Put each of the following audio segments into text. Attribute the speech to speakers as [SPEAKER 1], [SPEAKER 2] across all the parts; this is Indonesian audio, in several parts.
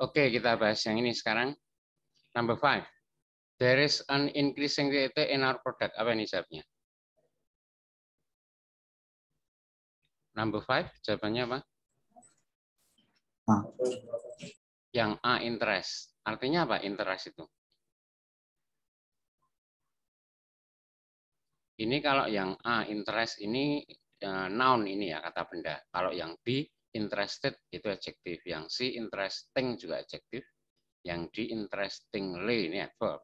[SPEAKER 1] Oke, kita bahas yang ini sekarang. Number 5. There is an increasing rate in our product. Apa ini jawabnya? Number 5, jawabannya apa? Yang A, interest. Artinya apa interest itu? Ini kalau yang A, interest ini noun ini ya, kata benda. Kalau yang B, interested itu adjektif. Yang C, interesting juga adjektif. Yang D, interestingly ini adverb.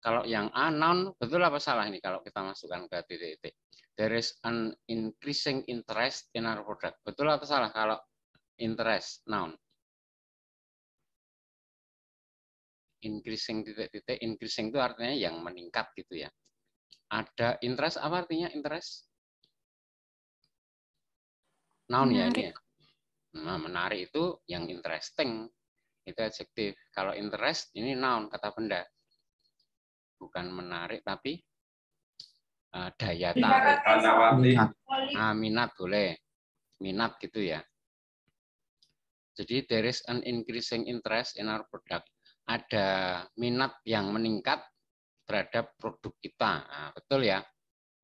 [SPEAKER 1] Kalau yang A, noun, betul apa salah ini kalau kita masukkan ke titik-titik? There is an increasing interest in our product. Betul atau salah kalau interest, noun? Increasing titik-titik, increasing itu artinya yang meningkat gitu ya. Ada interest, apa artinya interest? Noun ya ini ya. Nah, menarik itu yang interesting, itu adjektif. Kalau interest ini noun, kata benda. Bukan menarik tapi daya tarik.
[SPEAKER 2] Minat.
[SPEAKER 1] Nah, minat boleh. Minat gitu ya. Jadi there is an increasing interest in our product. Ada minat yang meningkat terhadap produk kita. Nah, betul ya?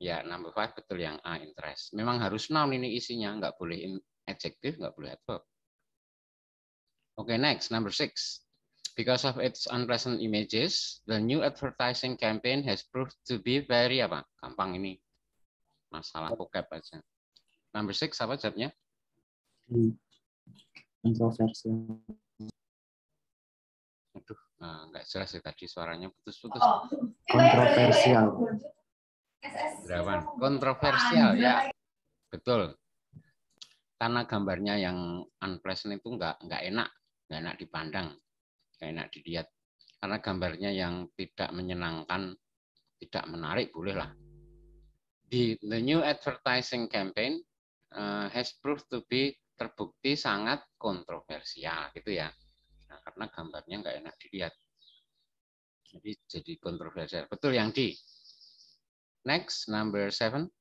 [SPEAKER 1] Ya, number 5 betul yang A, interest. Memang harus noun ini isinya, nggak boleh adjektif, nggak boleh adverb. Oke, next, number 6. Because of its unpleasant images, the new advertising campaign has proved to be very apa? Gampang ini. Masalah vocab aja. Number 6 apa jawabnya?
[SPEAKER 2] Kontroversial.
[SPEAKER 1] Aduh, nggak jelas ya tadi suaranya putus-putus.
[SPEAKER 2] Kontroversial.
[SPEAKER 1] Drawan. Kontroversial ya, betul. Karena gambarnya yang unpleasant itu nggak enak dipandang, nggak enak dilihat. Karena gambarnya yang tidak menyenangkan, tidak menarik, bolehlah. The new advertising campaign has proved to be terbukti sangat kontroversial, gitu ya. Nah, karena gambarnya nggak enak dilihat. Jadi kontroversial. Betul yang D. Next, number 7.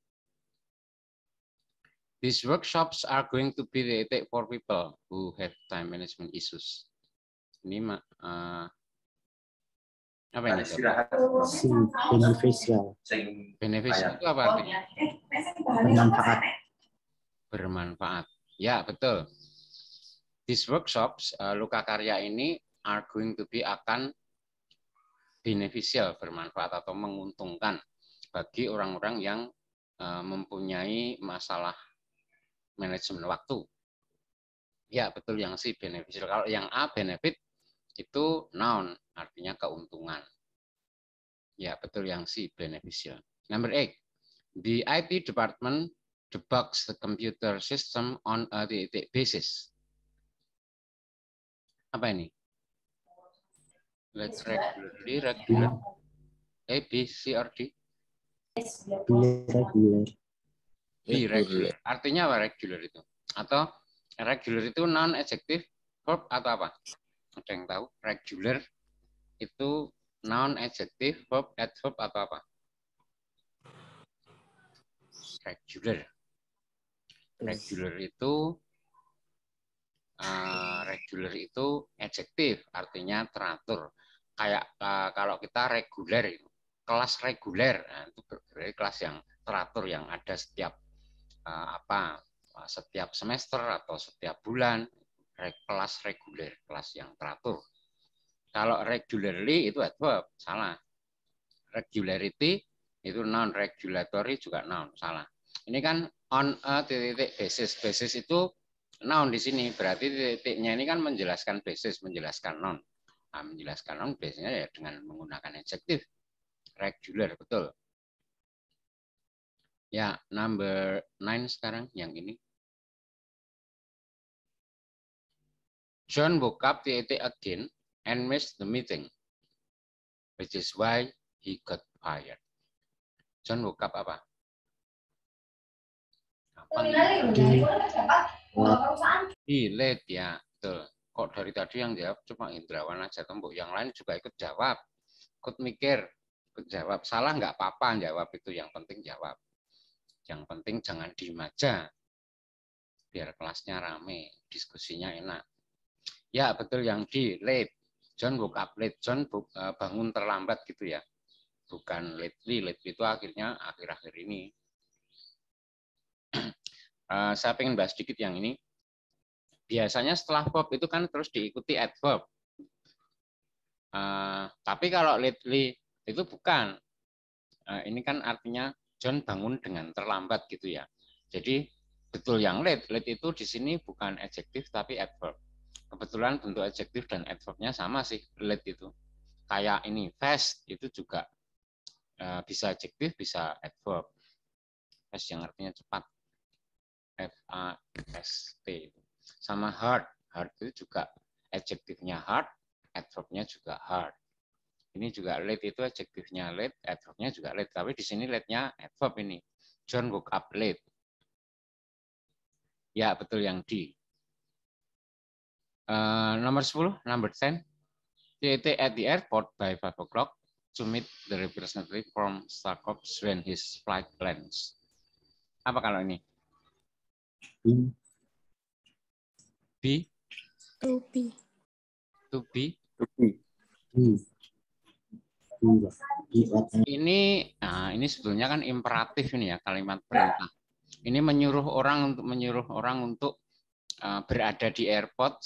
[SPEAKER 1] These workshops are going to be related for people who have time management issues. Ini apa ini?
[SPEAKER 2] Beneficial.
[SPEAKER 1] Beneficial itu apa artinya?
[SPEAKER 2] Bermanfaat.
[SPEAKER 1] Bermanfaat. Ya, betul. These workshops, Luka Karya ini are going to be akan beneficial, bermanfaat atau menguntungkan bagi orang-orang yang mempunyai masalah manajemen waktu. Ya, betul yang C, beneficial. Kalau yang A, benefit, itu noun, artinya keuntungan. Ya, betul yang C, beneficial. Number 8. The IT department debugs the computer system on a daily basis. Apa ini? Let's regular. A, B, C, or D? B, regular. Artinya apa regular itu? Atau regular itu non adjective verb atau apa? Ada yang tahu? Regular itu noun adjective verb adverb atau apa? Regular. Regular itu adjektif, artinya teratur. Kayak kalau kita reguler, kelas reguler, nah, itu berarti kelas yang teratur yang ada setiap setiap semester atau setiap bulan. Kelas reguler, kelas yang teratur. Kalau regularly itu adverb, salah. Regularity itu noun, regulatory juga noun, salah. Ini kan on a basis. Basis itu noun di sini, berarti titiknya ini kan menjelaskan basis, menjelaskan noun. Nah, menjelaskan noun biasanya ya dengan menggunakan adjektif. Regular, betul. Ya, number 9 sekarang, yang ini. John woke up again and missed the meeting, which is why he got fired. John woke up apa? Late ya, betul. Kok dari tadi yang jawab cuma Indrawan aja, tembok yang lain juga ikut jawab. Ikut mikir, ikut jawab. Salah nggak apa-apa jawab itu, yang penting jawab. Yang penting jangan diem aja. Biar kelasnya rame, diskusinya enak. Ya, betul yang di late. John woke up late. John bangun terlambat gitu ya. Bukan lately. Lately itu akhirnya akhir-akhir ini. Saya pengen bahas sedikit yang ini. Biasanya setelah verb itu kan terus diikuti adverb. Tapi kalau lately itu bukan. Ini kan artinya John bangun dengan terlambat gitu ya. Jadi betul yang late. Late itu di sini bukan adjektif tapi adverb. Kebetulan bentuk adjektif dan adverbnya sama sih, late itu. Kayak ini, fast itu juga bisa adjektif, bisa adverb. Fast yang artinya cepat. F-A-S-T. Sama hard. Hard itu juga adjektifnya hard, adverbnya juga hard. Ini juga late itu adjektifnya late, adverbnya juga late. Tapi di sini late-nya adverb ini. John woke up late. Ya, betul yang D. Nomor 10, number 10. At the airport by 5 o'clock to meet the representative from Starcops when his flight lands. Apa kalau ini? Be?
[SPEAKER 3] To be.
[SPEAKER 1] To be? Ini sebetulnya kan imperatif ini ya, kalimat perintah. Ini menyuruh orang untuk berada di airport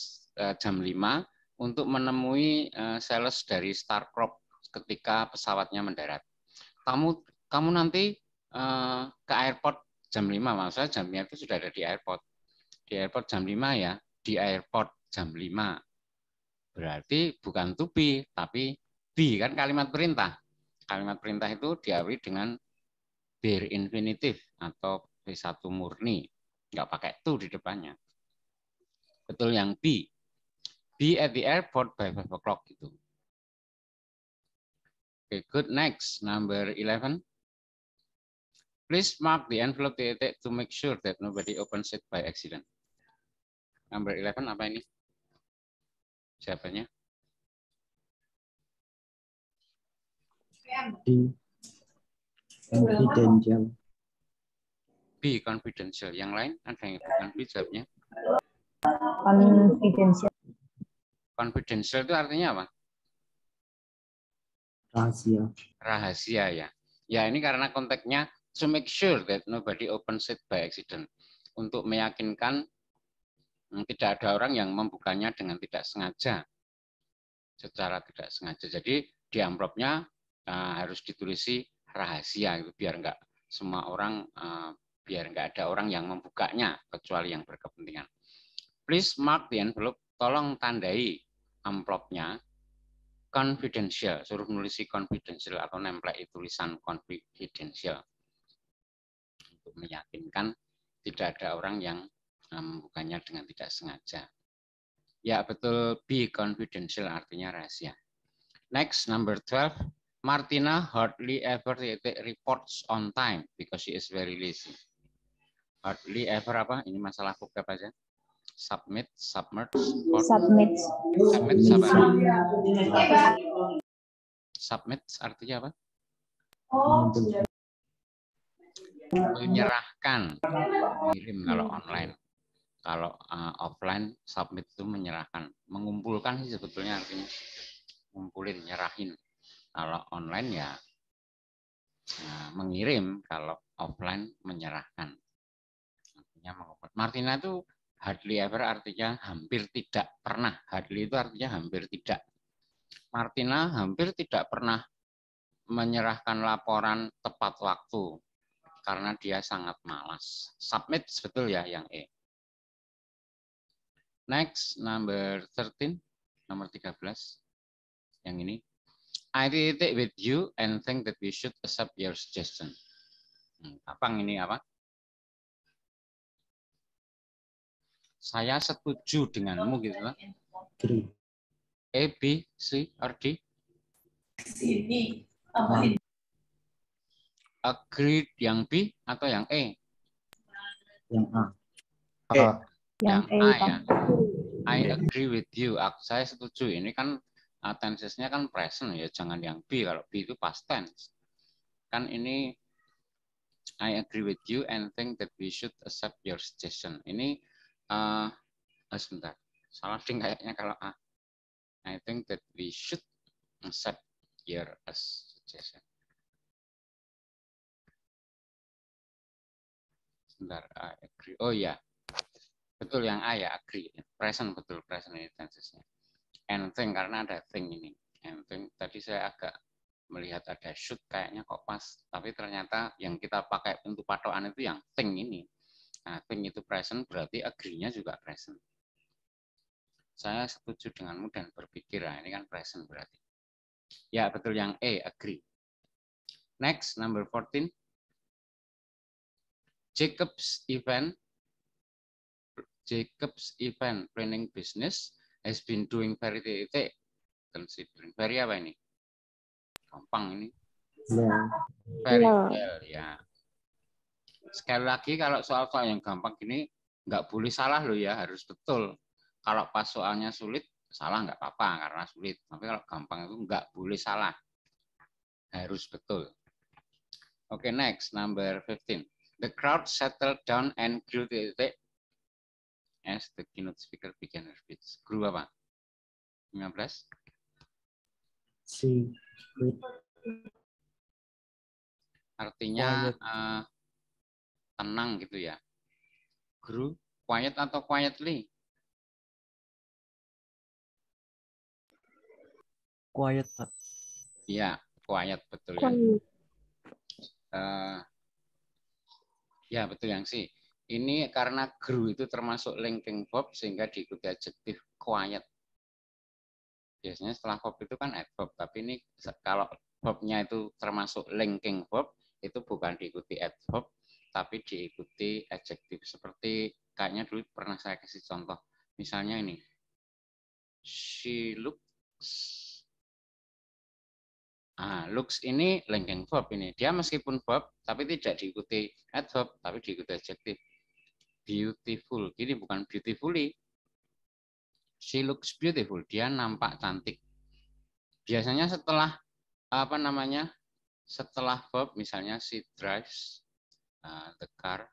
[SPEAKER 1] jam 5 untuk menemui sales dari Starcrop ketika pesawatnya mendarat. Kamu nanti ke airport jam 5, maksudnya jamnya itu sudah ada di airport. Di airport jam 5 ya, di airport jam 5. Berarti bukan to be, tapi be kan kalimat perintah. Kalimat perintah itu diawali dengan bare infinitive atau B1 murni. Nggak pakai to di depannya. Betul yang be. Be at the airport by 5 o'clock gitu. Okay, good. Next, number 11. Please mark the envelope to make sure that nobody opens it by accident. Number 11 apa ini? Siapanya?
[SPEAKER 2] Confidential.
[SPEAKER 1] B, confidential. Yang lain ada yang bukan B jawabnya?
[SPEAKER 3] Confidential.
[SPEAKER 1] Confidential itu artinya apa?
[SPEAKER 2] Rahasia.
[SPEAKER 1] Rahasia ya. Ya ini karena konteksnya to make sure that nobody opens it by accident. Untuk meyakinkan tidak ada orang yang membukanya dengan tidak sengaja. Secara tidak sengaja. Jadi di amplopnya harus ditulisi rahasia gitu, biar enggak semua orang biar enggak ada orang yang membukanya kecuali yang berkepentingan. Please mark the envelope. Tolong tandai amplopnya confidential. Suruh nulisi confidential atau nemplek tulisan confidential untuk meyakinkan tidak ada orang yang membukanya dengan tidak sengaja. Ya betul, be confidential artinya rahasia. Next, number 12. Martina hardly ever reports on time because she is very lazy. Hardly ever apa? Ini masalah vocab aja. Submit, submerge,
[SPEAKER 3] Submit.
[SPEAKER 1] Submit, sabar. Submit artinya apa? Menyerahkan, mengirim kalau online. Kalau offline, submit itu menyerahkan. Mengumpulkan sih sebetulnya artinya. Ngumpulin, nyerahin. Kalau online ya mengirim, kalau offline menyerahkan. Artinya mengumpul. Martina itu hardly ever artinya hampir tidak pernah. Hardly itu artinya hampir tidak. Martina hampir tidak pernah menyerahkan laporan tepat waktu karena dia sangat malas. Submit betul ya yang E. Next, number 13, nomor 13. Yang ini. I did it with you and think that we should accept your suggestion. Apang ini apa? Saya setuju denganmu gitu lah. A, B, C, or D? Agreed yang B atau yang E?
[SPEAKER 2] Yang A.
[SPEAKER 1] Yang
[SPEAKER 3] Yang
[SPEAKER 1] A ya. I agree with you. Saya setuju. Ini kan tenses-nya kan present ya. Jangan yang B. Kalau B itu past tense. Kan ini I agree with you and think that we should accept your suggestion. Ini sebentar. Salah ding kayaknya kalau A. I think that we should accept here as suggestion. Sebentar, I agree. Oh ya, betul yang A ya, agree. Present, betul, present ini tensesnya. And think, karena ada think ini. And think, tadi saya agak melihat ada should, kayaknya kok pas. Tapi ternyata yang kita pakai untuk patokan itu yang think ini. Nah, think itu present, berarti agree-nya juga present. Saya setuju denganmu dan berpikir, nah, ini kan present berarti. Ya, betul yang A, agree. Next, number 14. Jacob's event planning business has been doing very considering. Very apa ini? Gampang ini. Very well, ya. Sekali lagi kalau soal-soal yang gampang gini nggak boleh salah loh ya, harus betul. Kalau pas soalnya sulit, salah nggak apa-apa karena sulit. Tapi kalau gampang itu nggak boleh salah, harus betul. Oke, next, number 15. The crowd settled down and grew as the keynote speaker began her speech. Grew apa? 15.
[SPEAKER 2] Si.
[SPEAKER 1] Artinya tenang gitu ya. Grew, quiet atau quietly?
[SPEAKER 2] Quiet, Pak.
[SPEAKER 1] Iya, quiet, betul ya. Ya, betul yang sih. Ini karena grew itu termasuk linking verb sehingga diikuti adjektif quiet. Biasanya setelah verb itu kan adverb, tapi ini kalau verbnya itu termasuk linking verb, itu bukan diikuti adverb, tapi diikuti adjektif. Seperti kayaknya dulu pernah saya kasih contoh. Misalnya ini, she looks. Looks ini linking verb ini. Dia meskipun verb, tapi tidak diikuti adverb, tapi diikuti adjektif. Beautiful. Ini bukan beautifully. She looks beautiful. Dia nampak cantik. Biasanya setelah setelah verb, misalnya she drives the car.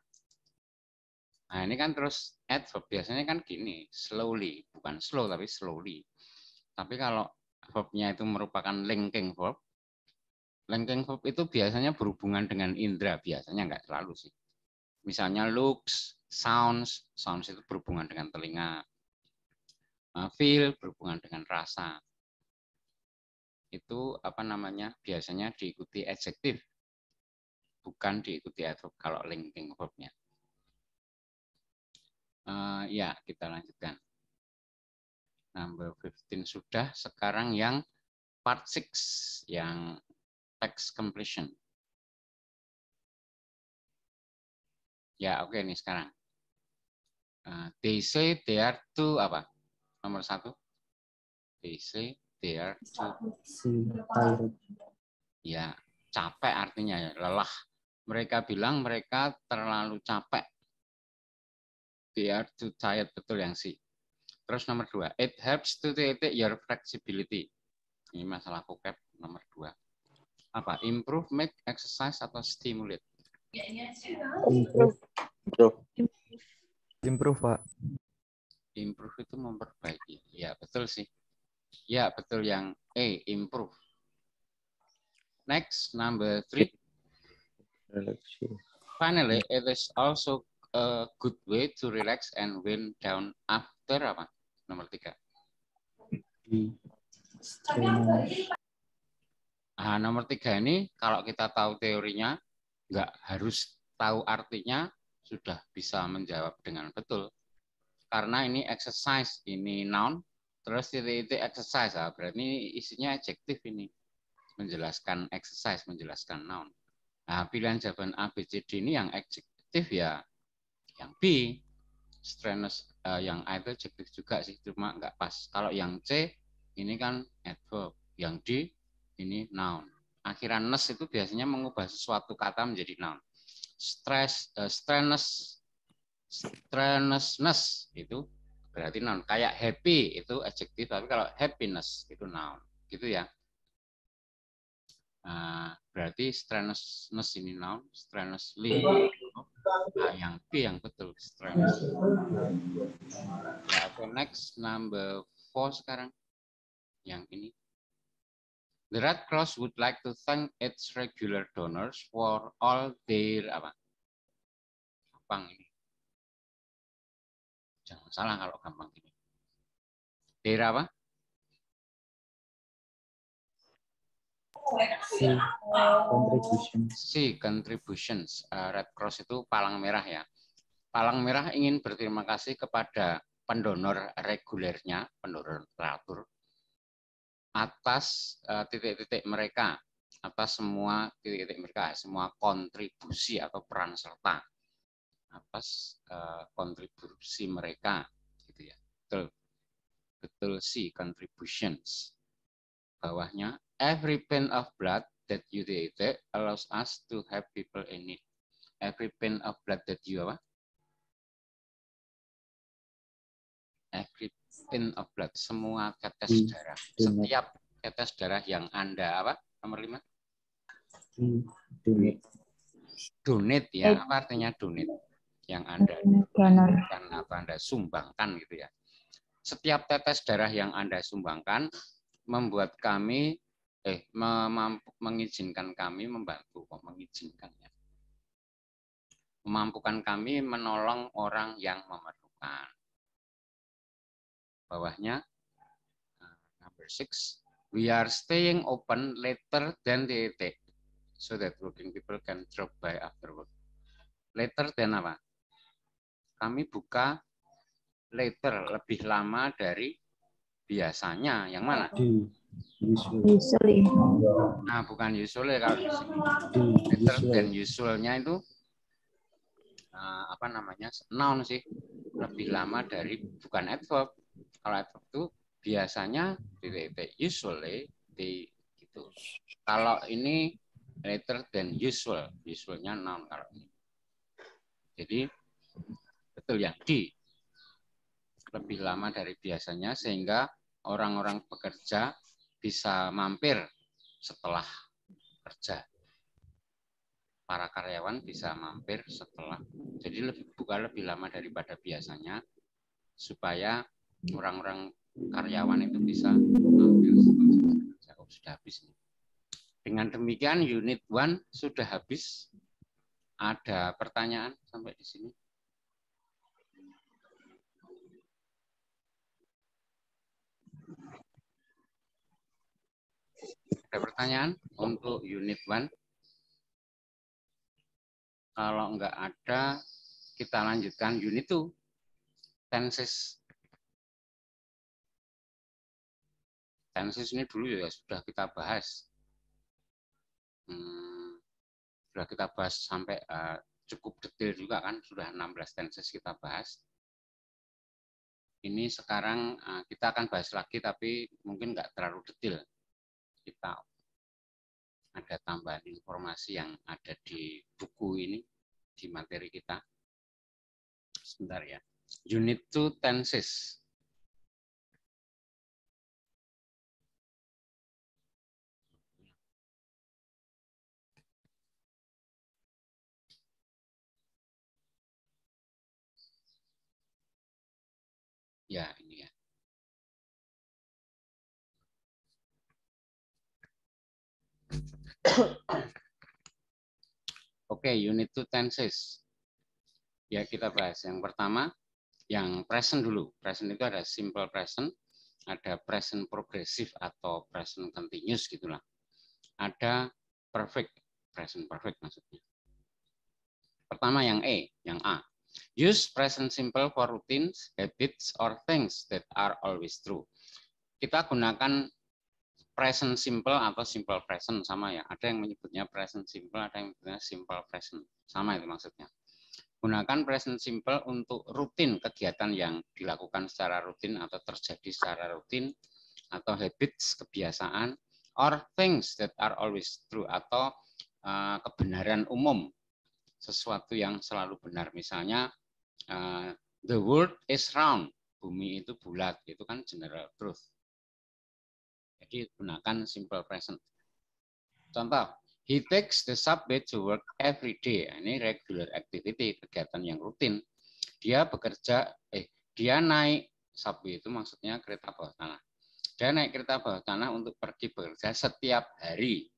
[SPEAKER 1] Nah, ini kan terus adverb. Biasanya kan gini, slowly. Bukan slow, tapi slowly. Tapi kalau verbnya itu merupakan linking verb, linking verb itu biasanya berhubungan dengan indera, biasanya nggak selalu sih. Misalnya looks, sounds itu berhubungan dengan telinga. Feel berhubungan dengan rasa. Itu biasanya diikuti adjektif, bukan diikuti adverb kalau linking verbnya. Ya, kita lanjutkan. Number 15 sudah, sekarang yang part 6, yang text completion. Ya, oke nih sekarang. They say they are to apa? Nomor 1. They say they are to.
[SPEAKER 2] Tired.
[SPEAKER 1] Ya, capek artinya ya, lelah. Mereka bilang mereka terlalu capek. They are too tired, betul yang sih. Terus nomor 2, it helps to take your flexibility. Ini masalah vocab nomor 2. Apa? Improve, make, exercise, atau stimulate?
[SPEAKER 2] Improve, Pak.
[SPEAKER 1] Improve itu memperbaiki. Ya, betul sih. Ya, betul yang A, improve. Next, number 3. Finally, it is also a good way to relax and wind down after apa? Nomor 3. Nomor 3 ini kalau kita tahu teorinya, nggak harus tahu artinya, sudah bisa menjawab dengan betul. Karena ini exercise, ini noun, terus titik-titik exercise, berarti ini isinya adjektif ini. Menjelaskan exercise, menjelaskan noun. Nah, pilihan jawaban A, B, C, D ini yang adjektif ya, yang B, strenuous, yang A itu adjektif juga sih, cuma nggak pas. Kalau yang C, ini kan adverb. Yang D, ini noun. Akhiran ness itu biasanya mengubah sesuatu kata menjadi noun. Strenuousness itu berarti noun. Kayak happy itu adjektif, tapi kalau happiness itu noun. Gitu ya. Berarti strenuousness ini noun, strenuously yang B yang betul, strenuous. Ya, oke, So next number 4 sekarang. Yang ini. The Red Cross would like to thank its regular donors for all their apa? Gampang ini. Jangan salah kalau gampang ini. Their apa? Contributions. Red Cross itu palang merah ya. Palang merah ingin berterima kasih kepada pendonor regulernya, pendonor teratur, atas titik-titik mereka, atas semua titik-titik mereka, semua kontribusi atau peran serta, atas kontribusi mereka, gitu ya. Betul, betul sih contributions. Bawahnya, every pint of blood that you donate allows us to help people in need. Every pint of blood that you apa? Every pint of blood, semua tetes darah, setiap tetes darah yang Anda apa? Nomor 5? Donate ya, apa artinya donate? Yang Anda donatkan atau Anda sumbangkan gitu ya. Setiap tetes darah yang Anda sumbangkan membuat kami mengizinkan kami membantu, mengizinkan ya. Memampukan kami menolong orang yang memerlukan. Bawahnya number 6, we are staying open later than the day so that working people can drop by after work. Later than apa? Kami buka later, lebih lama dari biasanya. Yang mana?
[SPEAKER 3] Usually.
[SPEAKER 1] Nah, bukan usually kalau di sini. Later than usualnya itu apa namanya? Noun sih. Lebih lama dari, bukan adverb. Kalau adverb itu biasanya usually gitu. Kalau ini later than usual, usualnya noun kalau ini. Jadi betul yang D, lebih lama dari biasanya sehingga orang-orang pekerja bisa mampir setelah kerja. Para karyawan bisa mampir setelah, jadi buka lebih lama daripada biasanya supaya orang-orang karyawan itu bisa mampir setelah kerja. Oh, sudah habis nih. Dengan demikian unit 1 sudah habis. Ada pertanyaan sampai di sini? Ada pertanyaan untuk unit 1? Kalau enggak ada, kita lanjutkan unit 2. Tenses. Tenses ini dulu ya sudah kita bahas. Sudah kita bahas sampai cukup detail juga kan, sudah 16 tenses kita bahas. Ini sekarang kita akan bahas lagi tapi mungkin enggak terlalu detail. Kita ada tambahan informasi yang ada di buku ini, di materi kita. Sebentar ya. Unit 2 tenses. Ya, ini ya. Oke, unit 2 tenses. Ya, kita bahas. Yang pertama, yang present dulu. Present itu ada simple present, ada present progressive atau present continuous gitulah. Ada perfect, present perfect maksudnya. Pertama yang yang A. Use present simple for routines, habits, or things that are always true. Kita gunakan present simple atau simple present sama ya. Ada yang menyebutnya present simple, ada yang menyebutnya simple present. Sama itu maksudnya. Gunakan present simple untuk rutin kegiatan yang dilakukan secara rutin atau terjadi secara rutin, atau habits, kebiasaan, or things that are always true atau kebenaran umum, sesuatu yang selalu benar. Misalnya, the world is round, bumi itu bulat, itu kan general truth. Jadi gunakan simple present. Contoh, he takes the subway to work every day. Ini regular activity, kegiatan yang rutin. Dia bekerja, dia naik subway itu maksudnya kereta bawah tanah. Dia naik kereta bawah tanah untuk pergi bekerja setiap hari.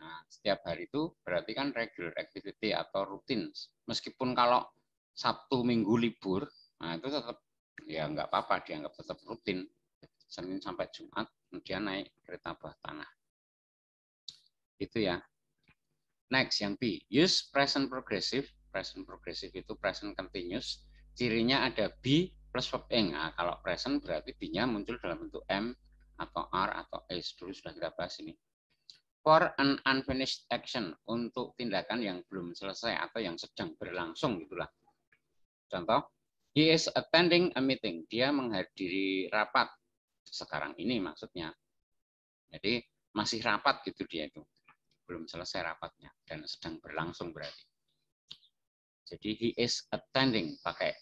[SPEAKER 1] Nah, setiap hari itu berarti kan regular activity atau rutin. Meskipun kalau Sabtu Minggu libur, nah itu tetap ya nggak apa-apa, dianggap tetap rutin. Senin sampai Jumat dia naik kereta bawah tanah. Itu ya. Next yang B, use present progressive. Present progressive itu present continuous. Cirinya ada be plus verb ing. Nah, kalau present berarti be-nya muncul dalam bentuk am atau are atau is. Dulu sudah kita bahas ini. For an unfinished action, untuk tindakan yang belum selesai atau yang sedang berlangsung gitulah. Contoh, he is attending a meeting. Dia menghadiri rapat sekarang ini maksudnya. Jadi masih rapat gitu dia itu. Belum selesai rapatnya dan sedang berlangsung berarti. Jadi he is attending pakai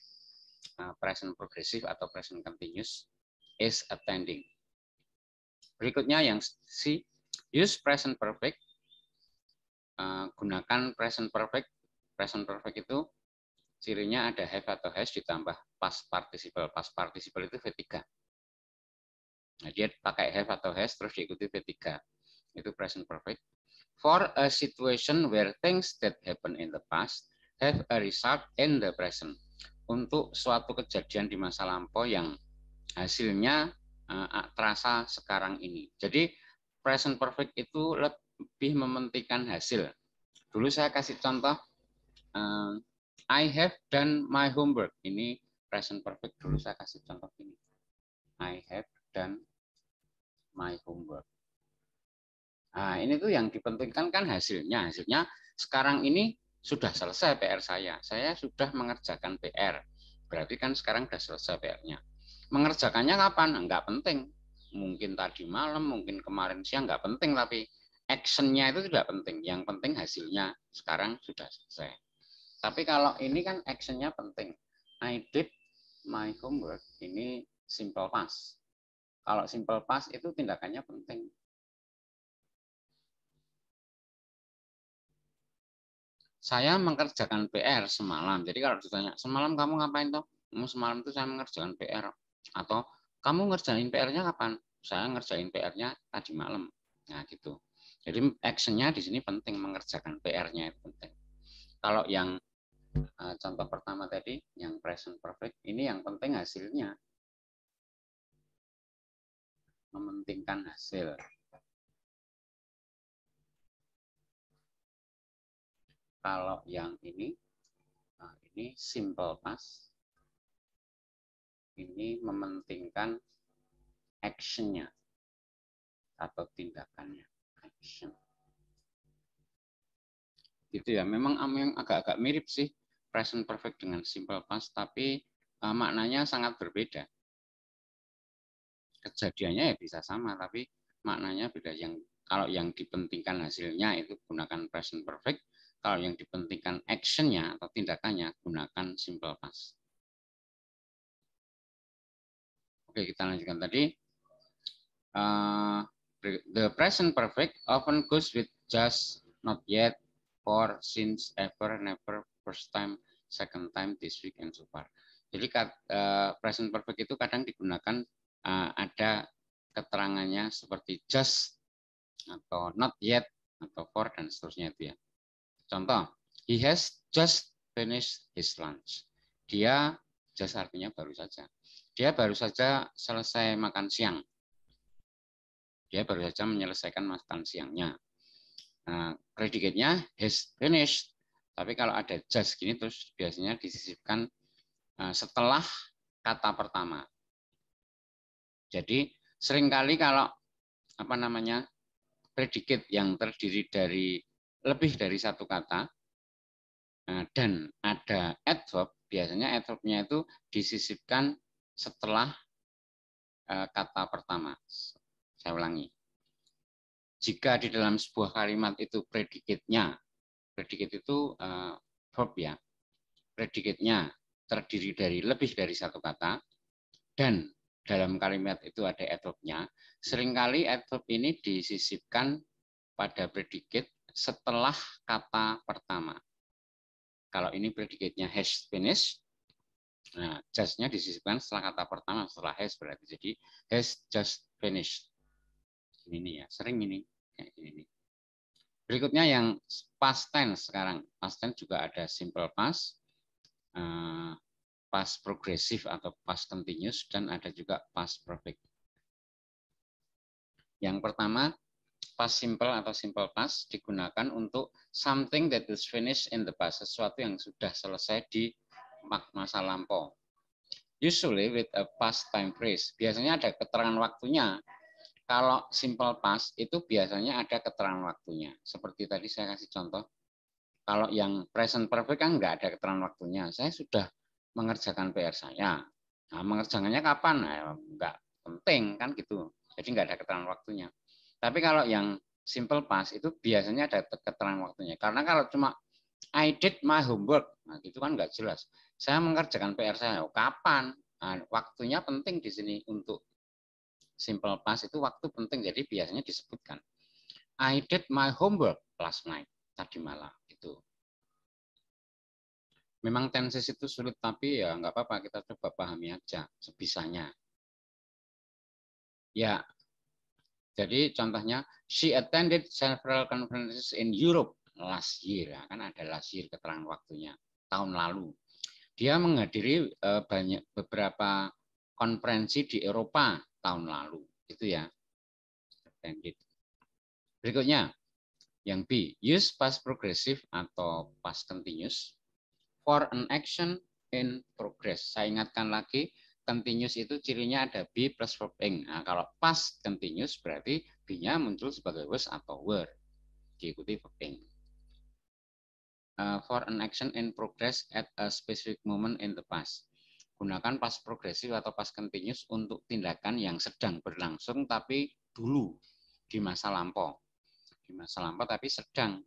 [SPEAKER 1] present progressive atau present continuous, is attending. Berikutnya yang C, use present perfect. Gunakan present perfect. Present perfect itu cirinya ada have atau has ditambah past participle. Past participle itu V3. Nah, dia pakai have atau has terus diikuti V3. Itu present perfect. For a situation where things that happen in the past have a result in the present. Untuk suatu kejadian di masa lampau yang hasilnya terasa sekarang ini. Jadi present perfect itu lebih mementingkan hasil. Dulu saya kasih contoh, I have done my homework. Ini present perfect. Dulu saya kasih contoh ini. I have done my homework. Nah, ini tuh yang dipentingkan kan hasilnya. Hasilnya sekarang ini sudah selesai PR saya. Saya sudah mengerjakan PR. Berarti kan sekarang sudah selesai PR-nya. Mengerjakannya kapan? Enggak penting. Mungkin tadi malam, mungkin kemarin siang, enggak penting. Tapi action-nya itu tidak penting. Yang penting hasilnya sekarang sudah selesai. Tapi kalau ini kan action-nya penting. I did my homework. Ini simple past. Kalau simple past itu tindakannya penting. Saya mengerjakan PR semalam. Jadi kalau ditanya, semalam kamu ngapain toh? Semalam itu saya mengerjakan PR. Atau kamu ngerjain PR-nya kapan? Saya ngerjain PR-nya tadi malam. Nah gitu. Jadi action-nya di sini penting, mengerjakan PR-nya itu penting. Kalau yang contoh pertama tadi, yang present perfect, ini yang penting hasilnya. Mementingkan hasil. Kalau yang ini simple past. Ini mementingkan action-nya atau tindakannya. Action. Gitu ya. Memang agak-agak mirip sih present perfect dengan simple past, tapi maknanya sangat berbeda. Kejadiannya ya bisa sama, tapi maknanya beda. Kalau yang dipentingkan hasilnya itu gunakan present perfect, kalau yang dipentingkan action-nya atau tindakannya gunakan simple past. Oke, kita lanjutkan tadi. The present perfect often goes with just, not yet, for, since, ever, never, first time, second time, this week, and so far. Jadi present perfect itu kadang digunakan ada keterangannya seperti just atau not yet atau for dan seterusnya itu ya. Contoh, he has just finished his lunch. Dia just artinya baru saja. Dia baru saja selesai makan siang. Dia baru saja menyelesaikan makan siangnya. Nah, predikatnya has finished. Tapi kalau ada just gini terus biasanya disisipkan setelah kata pertama. Jadi seringkali kalau predikat yang terdiri dari lebih dari satu kata dan ada adverb, biasanya adverb-nya itu disisipkan setelah kata pertama. Saya ulangi. Jika di dalam sebuah kalimat itu predikatnya, predikat itu verb ya, predikatnya terdiri dari lebih dari satu kata, dan dalam kalimat itu ada adverb-nya, seringkali adverb ini disisipkan pada predikat setelah kata pertama. Kalau ini predikatnya has finished, Nah, just-nya disisipkan setelah kata pertama, setelah has berarti. Jadi, has just finished. Ini ya, sering ini. Kayak gini. Berikutnya yang past tense sekarang. Past tense juga ada simple past, past progressive atau past continuous, dan ada juga past perfect. Yang pertama, past simple atau simple past digunakan untuk something that is finished in the past, sesuatu yang sudah selesai di masa lampau. Usually with a past time phrase. Biasanya ada keterangan waktunya. Kalau simple past itu biasanya ada keterangan waktunya. Seperti tadi saya kasih contoh. Kalau yang present perfect kan nggak ada keterangan waktunya. Saya sudah mengerjakan PR saya. Nah, mengerjakannya kapan? Nah, nggak penting kan gitu. Jadi nggak ada keterangan waktunya. Tapi kalau yang simple past itu biasanya ada keterangan waktunya. Karena kalau cuma I did my homework, nah itu kan nggak jelas. Saya mengerjakan PR saya, kapan? Nah, waktunya penting di sini untuk simple past itu waktu penting. Jadi biasanya disebutkan I did my homework last night, tadi malam. Itu. Memang tenses itu sulit, tapi ya nggak apa-apa, kita coba pahami aja sebisanya. Ya, jadi contohnya, she attended several conferences in Europe last year. Ya, kan ada last year keterangan waktunya, tahun lalu. Dia menghadiri beberapa konferensi di Eropa tahun lalu. Itu ya. Attended. Berikutnya, yang B, use past progressive atau past continuous for an action in progress. Saya ingatkan lagi, continuous itu cirinya ada be plus verb ing. Nah, kalau past continuous berarti be-nya muncul sebagai was atau were, diikuti verb ing. For an action in progress at a specific moment in the past. Gunakan past progressive atau past continuous untuk tindakan yang sedang berlangsung tapi dulu, di masa lampau. Di masa lampau tapi sedang.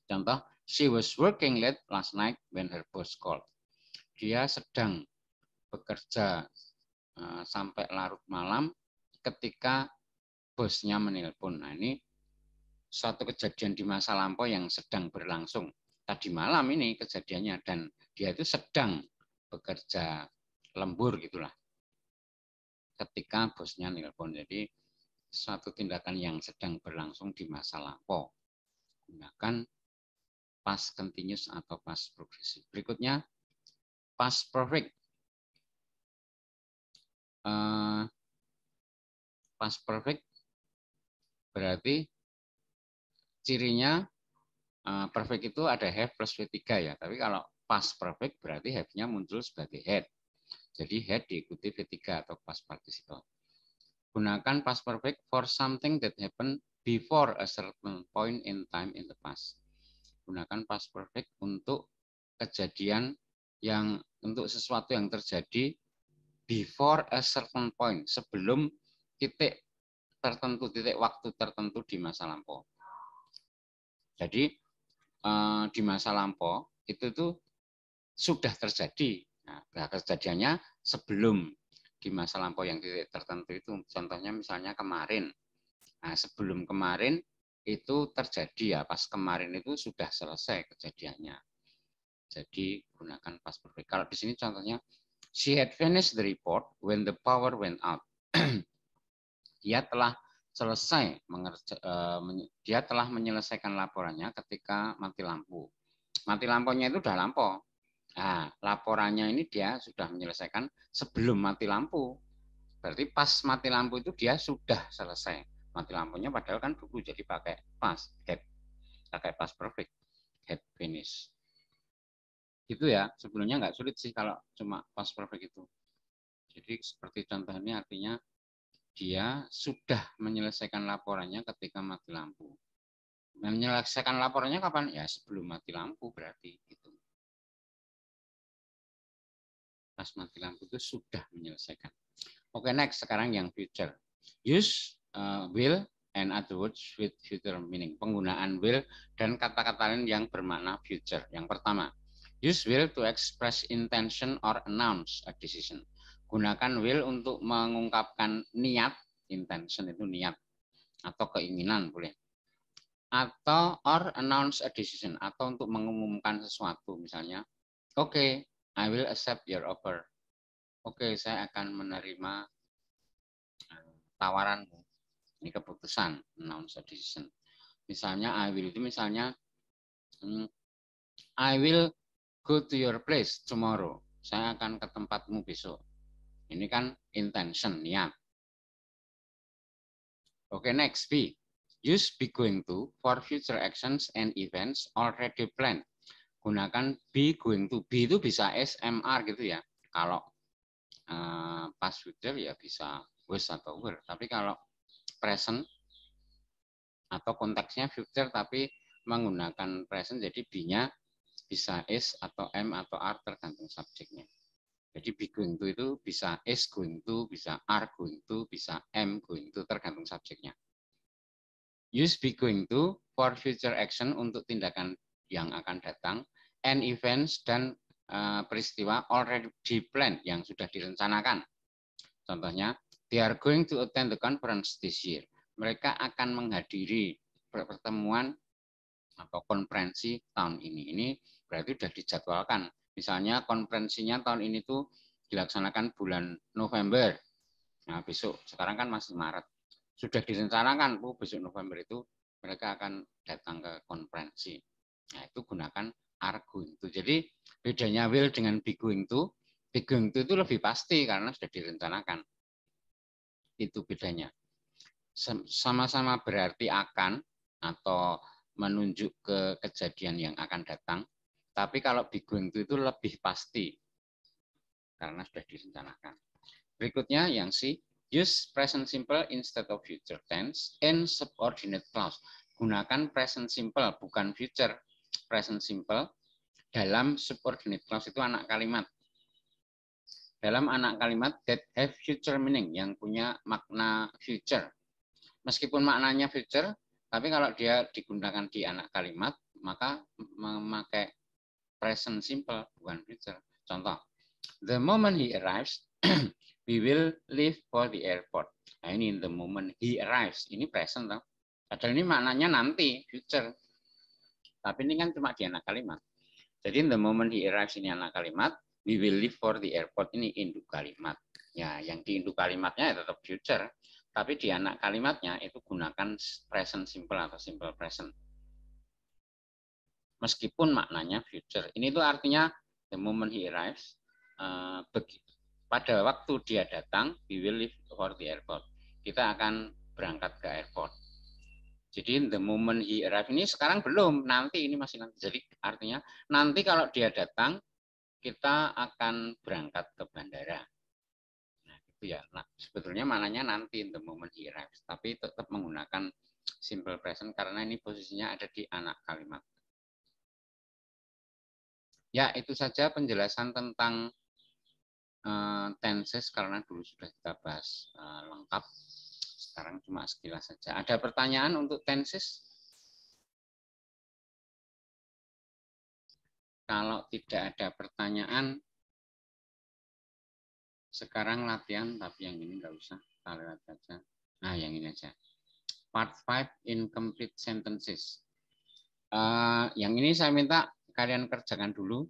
[SPEAKER 1] Contoh, she was working late last night when her boss called. Dia sedang bekerja sampai larut malam ketika bosnya menelpon. Nah, ini suatu kejadian di masa lampau yang sedang berlangsung. Tadi malam ini kejadiannya, dan dia itu sedang bekerja lembur gitulah ketika bosnya nelpon. Jadi suatu tindakan yang sedang berlangsung di masa lampau. Gunakan past continuous atau past progressive. Berikutnya past perfect. Past perfect berarti cirinya perfect itu ada have plus V3 ya. Tapi kalau past perfect berarti have-nya muncul sebagai had. Jadi had diikuti V3 atau past participle. Gunakan past perfect for something that happened before a certain point in time in the past. Gunakan past perfect untuk kejadian yang untuk sesuatu yang terjadi before a certain point, sebelum titik tertentu, titik waktu tertentu di masa lampau. Jadi di masa lampau itu tuh sudah terjadi. Nah, kejadiannya sebelum di masa lampau yang titik tertentu itu. Contohnya misalnya kemarin. Nah, sebelum kemarin itu terjadi ya, pas kemarin itu sudah selesai kejadiannya. Jadi gunakan past perfect. Kalau di sini contohnya, she had finished the report when the power went out. Dia telah selesai dia telah menyelesaikan laporannya ketika mati lampu. Mati lampunya itu udah lampau. Nah, laporannya ini dia sudah menyelesaikan sebelum mati lampu. Berarti pas mati lampu itu dia sudah selesai mati lampunya, padahal kan dulu jadi pakai past, pakai past perfect, had finish. Gitu ya, sebelumnya nggak sulit sih kalau cuma past perfect itu. Jadi seperti contoh ini artinya dia sudah menyelesaikan laporannya ketika mati lampu. Menyelesaikan laporannya kapan? Ya sebelum mati lampu berarti gitu. Pas mati lampu itu sudah menyelesaikan. Oke, next sekarang yang future. Use will and other words with future meaning. Penggunaan will dan kata-kata lain yang bermakna future. Yang pertama, use will to express intention or announce a decision. Gunakan will untuk mengungkapkan niat, intention itu niat atau keinginan boleh. Atau or announce a decision, atau untuk mengumumkan sesuatu misalnya. Oke, I will accept your offer. Oke, saya akan menerima tawaranmu. Ini keputusan, announce a decision. Misalnya I will itu misalnya I will go to your place tomorrow. Saya akan ke tempatmu besok. Ini kan intention, niat. Oke, next B. Use be going to for future actions and events already planned. Gunakan be going to. Be itu bisa SMR gitu ya. Kalau past future ya bisa was atau were. Tapi kalau present atau konteksnya future tapi menggunakan present, jadi be-nya bisa is atau am atau are tergantung subjeknya. Jadi be going to itu bisa is going to, bisa are going to, bisa am going to, tergantung subjeknya. Use be going to for future action untuk tindakan yang akan datang, and events dan peristiwa already planned yang sudah direncanakan. Contohnya, they are going to attend the conference this year. Mereka akan menghadiri pertemuan atau konferensi tahun ini. Ini berarti sudah dijadwalkan. Misalnya konferensinya tahun ini tuh dilaksanakan bulan November. Nah, besok, sekarang kan masih Maret. Sudah direncanakan, besok November itu mereka akan datang ke konferensi. Nah, itu gunakan are going to. Jadi, bedanya will dengan be going to itu lebih pasti karena sudah direncanakan. Itu bedanya. Sama-sama berarti akan atau menunjuk ke kejadian yang akan datang. Tapi kalau be going to itu lebih pasti karena sudah direncanakan. Berikutnya yang C, use present simple instead of future tense in subordinate clause. Gunakan present simple bukan future. Present simple dalam subordinate clause itu anak kalimat. Dalam anak kalimat that have future meaning yang punya makna future. Meskipun maknanya future, tapi kalau dia digunakan di anak kalimat, maka memakai present simple, bukan future. Contoh, the moment he arrives, we will leave for the airport. Nah, ini the moment he arrives, ini present. Padahal ini maknanya nanti, future. Tapi ini kan cuma di anak kalimat. Jadi the moment he arrives ini anak kalimat, we will leave for the airport ini induk kalimat. Ya, yang di induk kalimatnya ya tetap future. Tapi di anak kalimatnya itu gunakan present simple atau simple present. Meskipun maknanya future. Ini tuh artinya the moment he arrives, pada waktu dia datang, we will leave for the airport. Kita akan berangkat ke airport. Jadi the moment he arrives ini sekarang belum, nanti ini masih nanti. Jadi artinya nanti kalau dia datang, kita akan berangkat ke bandara. Nah, itu ya. Nah, sebetulnya maknanya nanti the moment he arrives, tapi tetap menggunakan simple present karena ini posisinya ada di anak kalimat. Ya, itu saja penjelasan tentang tenses karena dulu sudah kita bahas lengkap. Sekarang cuma sekilas saja. Ada pertanyaan untuk tenses? Kalau tidak ada pertanyaan, sekarang latihan, tapi yang ini nggak usah, kita lihat saja. Nah, yang ini aja. Part 5, incomplete sentences. Yang ini saya minta kalian kerjakan dulu.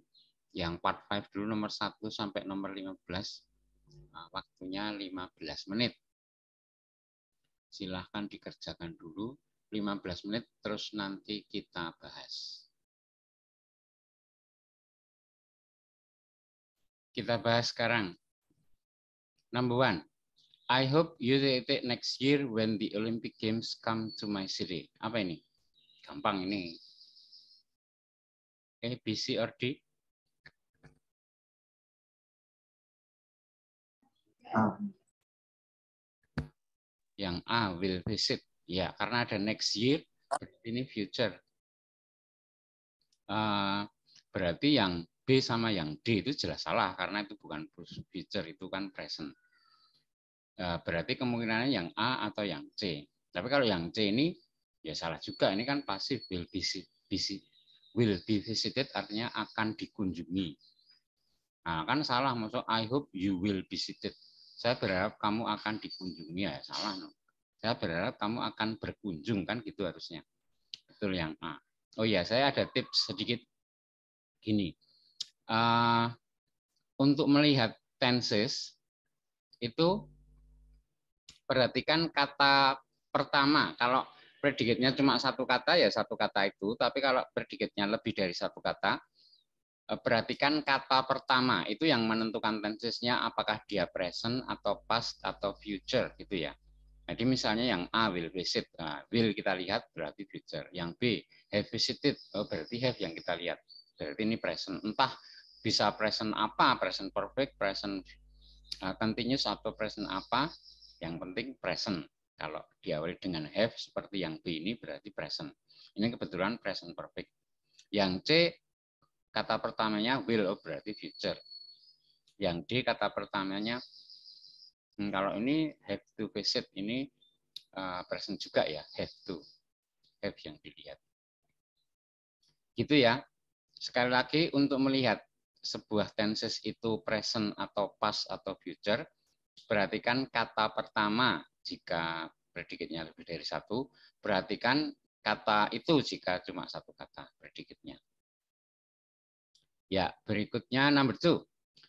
[SPEAKER 1] Yang part 5 dulu, nomor 1 sampai nomor 15. Waktunya 15 menit. Silahkan dikerjakan dulu, 15 menit, terus nanti kita bahas. Kita bahas sekarang. Number 1. I hope you take next year when the Olympic Games come to my city. Apa ini? Gampang ini. A, B, C, or D?
[SPEAKER 2] A.
[SPEAKER 1] Yang A, will visit. Ya, karena ada next year, ini future. Berarti yang B sama yang D itu jelas salah, karena itu bukan future, itu kan present. Berarti kemungkinannya yang A atau yang C. Tapi kalau yang C ini, ya salah juga. Ini kan pasif, will be visited artinya akan dikunjungi. Nah, kan salah, maksud I hope you will visited. Saya berharap kamu akan dikunjungi, ya salah. No? Saya berharap kamu akan berkunjung, kan gitu harusnya. Betul yang A. Oh ya, saya ada tips sedikit gini. untuk melihat tenses itu perhatikan kata pertama. Kalau predikatnya cuma satu kata ya satu kata itu, tapi kalau predikatnya lebih dari satu kata, perhatikan kata pertama itu yang menentukan tensesnya apakah dia present atau past atau future gitu ya. Jadi misalnya yang A will visit, will kita lihat berarti future. Yang B have visited, berarti have yang kita lihat. Berarti ini present. Entah bisa present apa, present perfect, present continuous atau present apa, yang penting present. Kalau diawali dengan have seperti yang B ini berarti present. Ini kebetulan present perfect. Yang C kata pertamanya will, berarti future. Yang D kata pertamanya kalau ini have to visit, ini present juga ya, have to, have yang dilihat. Gitu ya. Sekali lagi untuk melihat sebuah tenses itu present atau past atau future, perhatikan kata pertama jika predikatnya lebih dari satu, perhatikan kata itu jika cuma satu kata predikatnya. Ya, berikutnya number 2.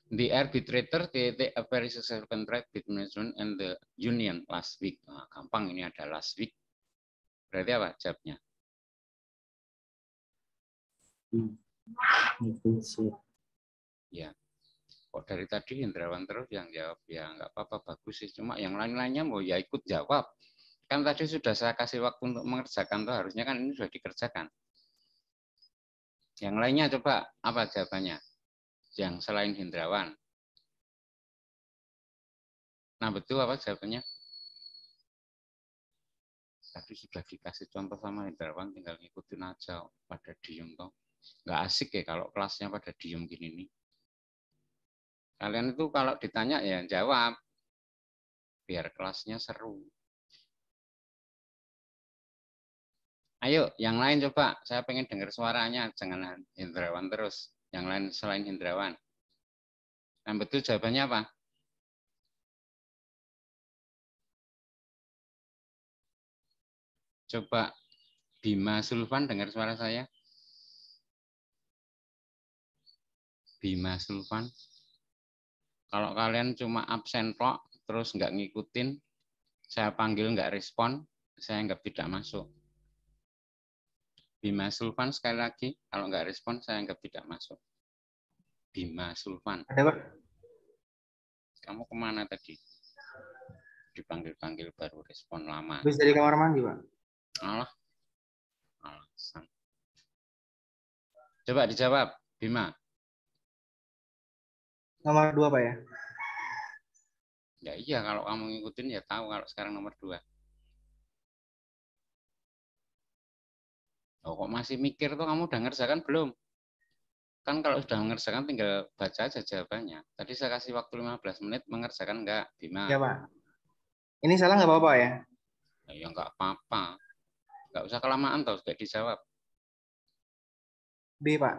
[SPEAKER 1] The arbitrator take a very successful contract between management and the union last week. Nah, gampang ini ada last week. Berarti apa jawabnya? Ya. Kok dari tadi Hendrawan terus yang jawab? Ya nggak apa-apa, bagus sih. Cuma yang lain-lainnya mau ya ikut jawab. Kan tadi sudah saya kasih waktu untuk mengerjakan, tuh harusnya kan ini sudah dikerjakan. Yang lainnya coba apa jawabannya? Yang selain Hendrawan. Nah betul apa jawabannya? Tadi sudah dikasih contoh sama Hendrawan, tinggal ngikutin aja pada diem toh. Nggak asik ya kalau kelasnya pada diem gini nih. Kalian itu kalau ditanya ya jawab, biar kelasnya seru. Ayo, yang lain coba. Saya pengen dengar suaranya, jangan Hendrawan terus. Yang lain selain Hendrawan. Yang betul jawabannya apa? Coba Bima Sulfan dengar suara saya. Bima Sulfan. Kalau kalian cuma absen kok, terus nggak ngikutin, saya panggil nggak respon, saya anggap tidak masuk. Bima Sulfan sekali lagi, kalau nggak respon, saya anggap tidak masuk. Bima Sulfan.
[SPEAKER 4] Ada, Pak.
[SPEAKER 1] Kamu kemana tadi? Dipanggil-panggil baru respon lama.
[SPEAKER 4] Habis dari kamar mandi, Pak.
[SPEAKER 1] Alah. Alasan. Coba dijawab, Bima.
[SPEAKER 4] Nomor 2, Pak ya?
[SPEAKER 1] Ya iya, kalau kamu ngikutin ya tahu kalau sekarang nomor 2. Oh, kok masih mikir tuh, kamu udah ngerjakan belum? Kan kalau sudah mengerjakan tinggal baca aja jawabannya. Tadi saya kasih waktu 15 menit mengerjakan enggak, Bima?
[SPEAKER 4] Ya, Pak. Ini salah nggak apa-apa ya?
[SPEAKER 1] Ya enggak apa-apa. Enggak usah kelamaan tau, sudah dijawab.
[SPEAKER 4] B, Pak.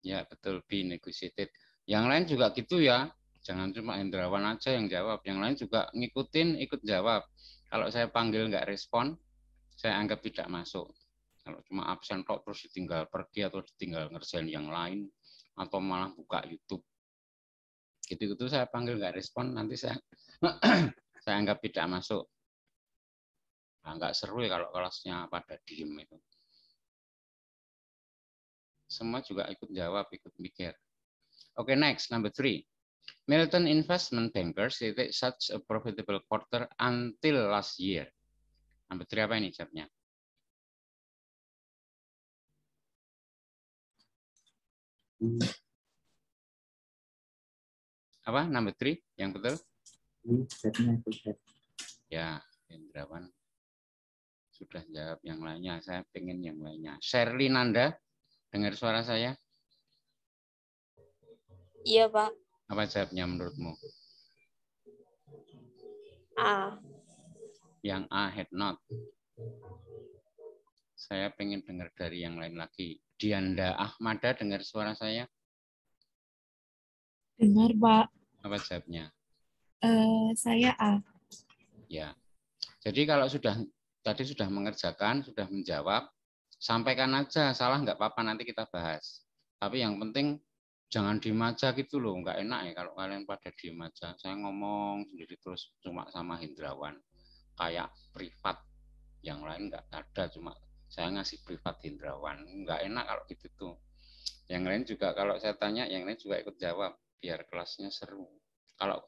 [SPEAKER 1] Ya, betul, B, negotiated. Yang lain juga gitu ya. Jangan cuma Hendrawan aja yang jawab. Yang lain juga ngikutin, ikut jawab. Kalau saya panggil enggak respon, saya anggap tidak masuk. Kalau cuma absen kok terus ditinggal pergi atau ditinggal ngerjain yang lain atau malah buka YouTube. Gitu-gitu saya panggil nggak respon, nanti saya saya anggap tidak masuk. Nah, nggak seru ya kalau kelasnya pada diem itu. Semua juga ikut jawab, ikut mikir. Oke, next, number 3. Milton Investment Bankers it such a profitable quarter until last year. Number 3 apa ini jawabnya? Apa? Number 3 yang betul? Ya, Hendrawan sudah jawab yang lainnya. Saya pengen yang lainnya. Sherly Nanda, dengar suara saya?
[SPEAKER 3] Iya, Pak.
[SPEAKER 1] Apa jawabnya menurutmu?
[SPEAKER 3] A.
[SPEAKER 1] Yang A, had not. Saya pengen dengar dari yang lain lagi. Dianda Ahmada, dengar suara saya?
[SPEAKER 5] Dengar, Pak.
[SPEAKER 1] Apa jawabnya?
[SPEAKER 5] Saya A.
[SPEAKER 1] Ya. Jadi kalau tadi sudah mengerjakan, sudah menjawab, sampaikan aja. Salah nggak apa-apa, nanti kita bahas. Tapi yang penting Jangan diem aja gitu loh, nggak enak ya kalau kalian pada diem aja. Saya ngomong sendiri terus cuma sama Hendrawan, kayak privat. Yang lain nggak ada, cuma saya ngasih privat Hendrawan. Nggak enak kalau gitu tuh. Yang lain juga kalau saya tanya, yang lain juga ikut jawab, biar kelasnya seru. Kalau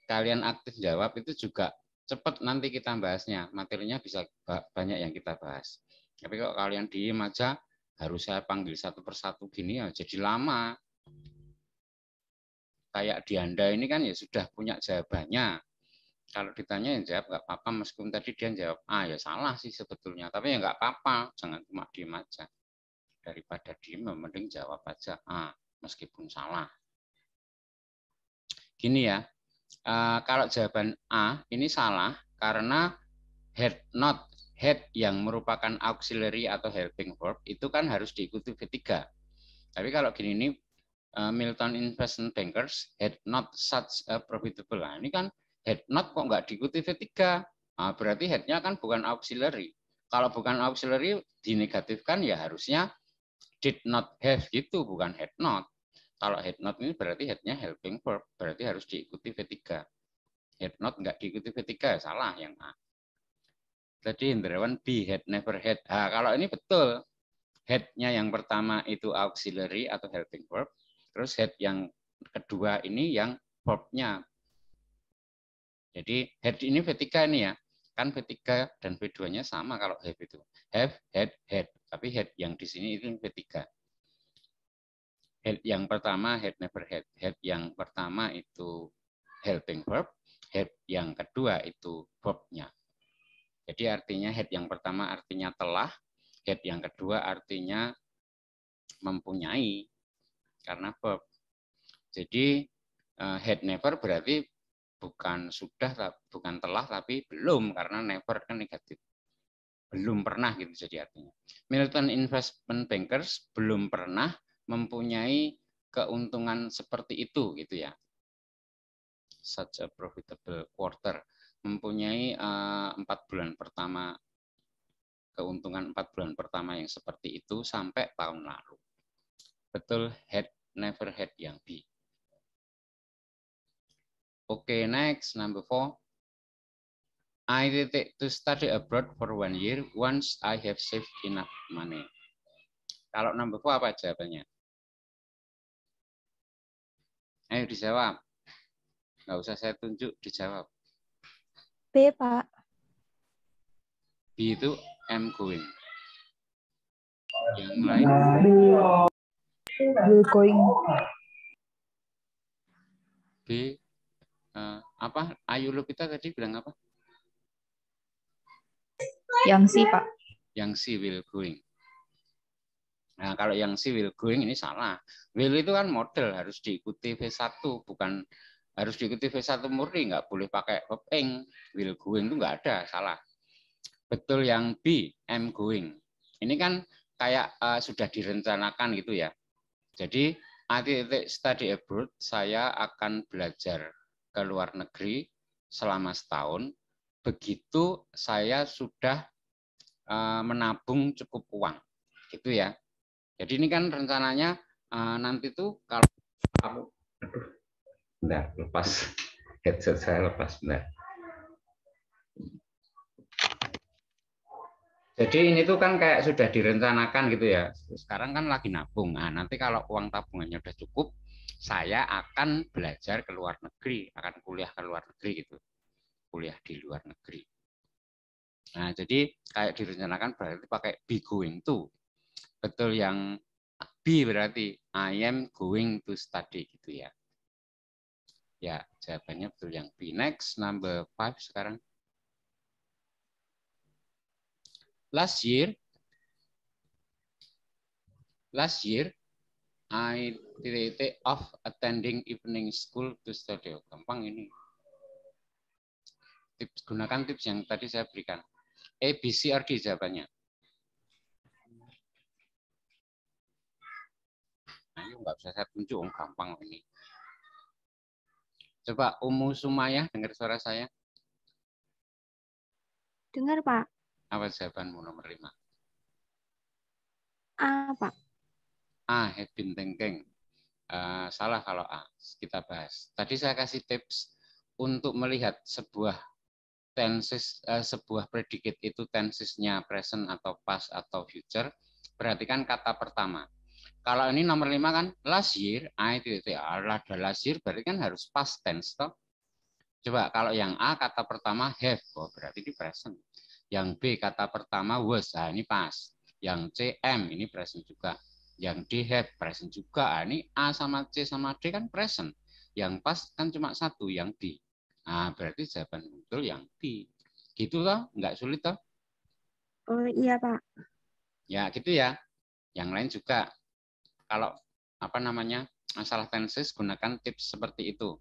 [SPEAKER 1] kalian aktif jawab itu juga cepat nanti kita bahasnya, materinya bisa banyak yang kita bahas. Tapi kalau kalian diem aja, harus saya panggil satu persatu gini ya jadi lama. Kayak di Anda ini kan ya sudah punya jawabannya. Kalau ditanya yang jawab nggak apa-apa, meskipun tadi dia jawab ya salah sih sebetulnya, tapi ya nggak apa-apa, jangan cuma diem aja. Daripada diem, mending jawab aja meskipun salah. Gini ya, kalau jawaban A ini salah karena had not, had yang merupakan auxiliary atau helping verb itu kan harus diikuti V3. Tapi kalau gini ini Milton Investment Bankers had not such a profitable. Nah, ini kan had not kok nggak diikuti V3. Berarti had-nya kan bukan auxiliary. Kalau bukan auxiliary dinegatifkan ya harusnya did not have gitu, bukan had not. Kalau had not ini berarti had-nya helping verb, berarti harus diikuti V3. Had not nggak diikuti V3, salah yang A. Tadi Hendrawan B, had never had. Kalau ini betul. Had-nya yang pertama itu auxiliary atau helping verb. Terus had yang kedua ini yang verb-nya. Jadi had ini V3 ini ya. Kan V3 dan V2-nya sama kalau have itu. Have, had. Tapi had yang di sini itu V3. Had yang pertama had never had. Had yang pertama itu helping verb. Had yang kedua itu verb-nya. Jadi artinya had yang pertama artinya telah. Had yang kedua artinya mempunyai karena verb. Jadi had never berarti bukan sudah, bukan telah, tapi belum karena never kan negatif. Belum pernah gitu jadi artinya. Milton Investment Bankers belum pernah mempunyai keuntungan seperti itu gitu ya. Such a profitable quarter. Mempunyai 4 bulan pertama, keuntungan 4 bulan pertama yang seperti itu sampai tahun lalu. Betul, had, never had yang B. Oke, next, number 4. I take to study abroad for 1 year once I have saved enough money. Kalau number 4 apa jawabannya? Ayo dijawab. Nggak usah saya tunjuk, dijawab.
[SPEAKER 3] B, Pak.
[SPEAKER 1] B itu am going. Yang lain?
[SPEAKER 5] Will going.
[SPEAKER 1] B apa? Ayu Lupita tadi bilang apa?
[SPEAKER 5] Yang C, Pak.
[SPEAKER 1] Yang C, will going. Nah, kalau yang C, will going ini salah. Will itu kan model, harus diikuti V1, bukan harus diikuti V1 murni, nggak boleh pakai verb ing. Will going itu nggak ada, salah. Betul yang B, am going. Ini kan kayak sudah direncanakan gitu ya. Jadi, study abroad, saya akan belajar ke luar negeri selama setahun. Begitu saya sudah menabung cukup uang, gitu ya. Jadi ini kan rencananya nanti tuh kalau kamu, bentar, lepas headset saya lepas, bentar. Jadi ini tuh kan kayak sudah direncanakan gitu ya. Sekarang kan lagi nabung. Nah, nanti kalau uang tabungannya udah cukup, saya akan belajar ke luar negeri, akan kuliah ke luar negeri gitu. Kuliah di luar negeri. Nah, jadi kayak direncanakan berarti pakai be going to. Betul yang B berarti I am going to study gitu ya. Ya, jawabannya betul yang B. Next, number 5 sekarang. Last year, I take off attending evening school to study. Gampang ini. Gunakan tips yang tadi saya berikan. A, B, C, or D jawabannya. Nah, ini nggak usah saya tunjuk, gampang ini. Coba Umu Sumayah, dengar suara saya.
[SPEAKER 3] Dengar, Pak.
[SPEAKER 1] Apa jawabanmu nomor 5?
[SPEAKER 3] A, Pak.
[SPEAKER 1] A, have been thinking. Salah kalau A. Kita bahas. Tadi saya kasih tips untuk melihat sebuah tenses, sebuah predicate itu tensesnya present atau past atau future. Perhatikan kata pertama. Kalau ini nomor 5 kan last year, ada last year berarti kan harus past tense toh. Coba kalau yang A kata pertama have, oh berarti di present. Yang B kata pertama was, ini past. Yang C am, ini present juga. Yang D have, present juga. Ini A sama C sama D kan present. Yang past kan cuma satu, yang D. Nah, berarti jawaban betul yang D. Gitu toh, nggak sulit toh?
[SPEAKER 3] Oh iya Pak.
[SPEAKER 1] Ya gitu ya. Yang lain juga. Kalau apa namanya masalah tenses gunakan tips seperti itu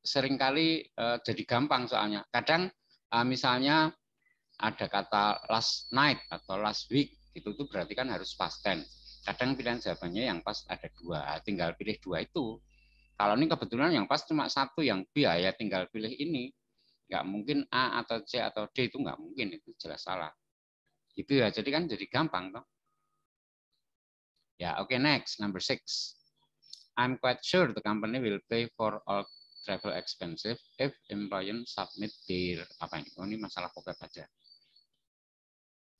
[SPEAKER 1] seringkali jadi gampang soalnya kadang misalnya ada kata last night atau last week itu tuh berarti kan harus past tense. Kadang pilihan jawabannya yang pas ada 2, tinggal pilih 2 itu. Kalau ini kebetulan yang pas cuma 1, yang B ya tinggal pilih ini. Nggak mungkin A atau C atau D, itu nggak mungkin, itu jelas salah. Gitu ya, jadi kan jadi gampang toh. Ya, oke, next, number 6. I'm quite sure the company will pay for all travel expenses if employees submit their apa ini? Oh, ini masalah vocab aja.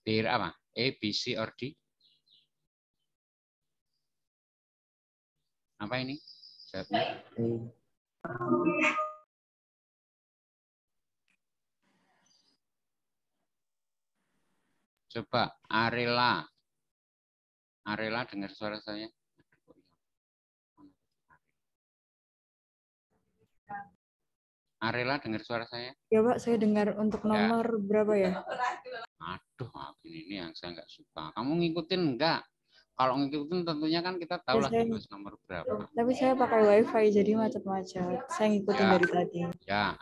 [SPEAKER 1] Their apa? A, B, C, or D? Apa ini? Jawabnya. Coba Arela. Arela dengar suara saya? Arela dengar suara saya?
[SPEAKER 5] Ya Pak, saya dengar untuk nomor berapa ya?
[SPEAKER 1] Aduh, ini yang saya nggak suka. Kamu ngikutin enggak? Kalau ngikutin tentunya kan kita tahu lah
[SPEAKER 5] saya,
[SPEAKER 1] dibahas nomor berapa.
[SPEAKER 5] tapi saya pakai wifi jadi macet-macet. Saya ngikutin dari tadi.
[SPEAKER 1] Ya.